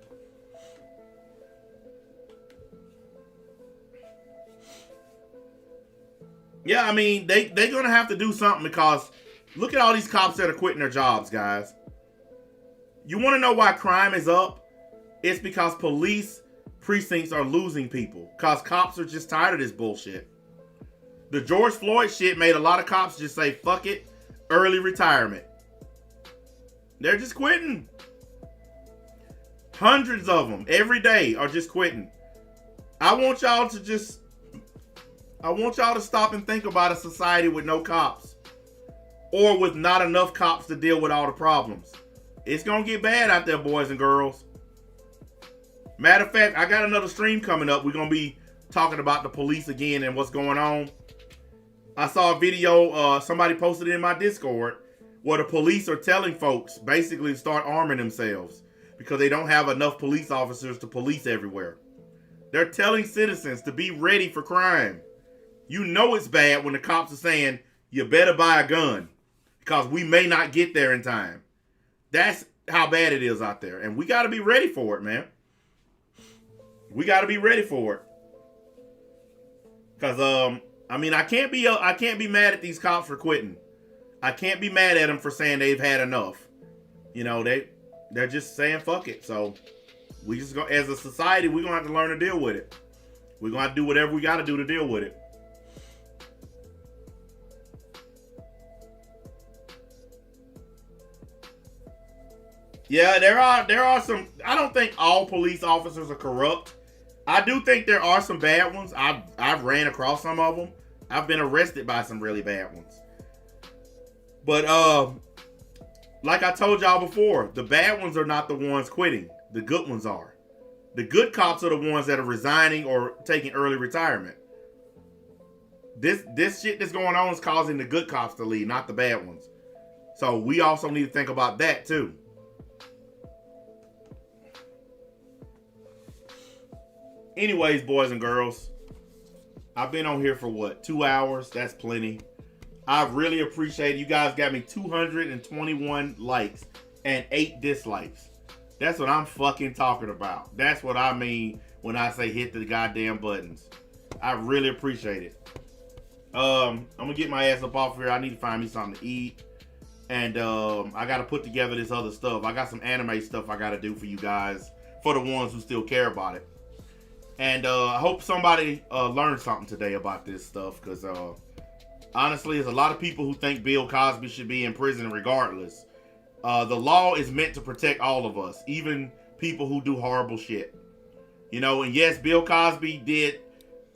Yeah, I mean, they're going to have to do something because look at all these cops that are quitting their jobs, guys. You want to know why crime is up? It's because police precincts are losing people. Because cops are just tired of this bullshit. The George Floyd shit made a lot of cops just say, fuck it, early retirement. They're just quitting. Hundreds of them every day are just quitting. I want y'all to stop and think about a society with no cops. Or with not enough cops to deal with all the problems. It's going to get bad out there, boys and girls. Matter of fact, I got another stream coming up. We're going to be talking about the police again and what's going on. I saw a video, somebody posted it in my Discord, where the police are telling folks basically to start arming themselves because they don't have enough police officers to police everywhere. They're telling citizens to be ready for crime. You know it's bad when the cops are saying, you better buy a gun. because we may not get there in time. That's how bad it is out there. And we got to be ready for it, man. We got to be ready for it. Because, I mean, I can't be mad at these cops for quitting. I can't be mad at them for saying they've had enough. You know, they're just saying fuck it. So we just go, as a society, we're gonna have to learn to deal with it. We're gonna have to do whatever we gotta do to deal with it. Yeah, there are some. I don't think all police officers are corrupt. I do think there are some bad ones. I've ran across some of them. I've been arrested by some really bad ones. But like I told y'all before, the bad ones are not the ones quitting. The good ones are. The good cops are the ones that are resigning or taking early retirement. This shit that's going on is causing the good cops to leave, not the bad ones. So we also need to think about that too. Anyways, boys and girls, I've been on here for what, 2 hours? That's plenty. I really appreciate it. You guys got me 221 likes and 8 dislikes. That's what I'm fucking talking about. That's what I mean when I say hit the goddamn buttons. I really appreciate it. I'm gonna get my ass up off here. I need to find me something to eat. And I gotta put together this other stuff. I got some anime stuff I gotta do for you guys, for the ones who still care about it. And I hope somebody learned something today about this stuff, because honestly, there's a lot of people who think Bill Cosby should be in prison regardless. The law is meant to protect all of us, even people who do horrible shit. You know, and yes, Bill Cosby did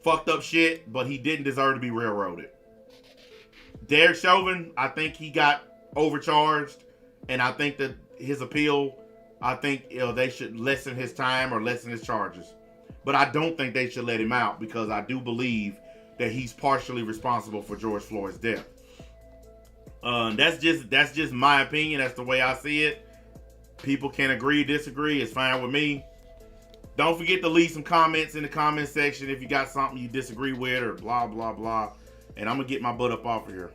fucked up shit, but he didn't deserve to be railroaded. Derek Chauvin, I think he got overcharged, and I think that his appeal, I think they should lessen his time or lessen his charges. But I don't think they should let him out, because I do believe that he's partially responsible for George Floyd's death. That's just my opinion. That's the way I see it. People can agree, disagree. It's fine with me. Don't forget to leave some comments in the comment section if you got something you disagree with or blah, blah, blah. And I'm going to get my butt up off of here.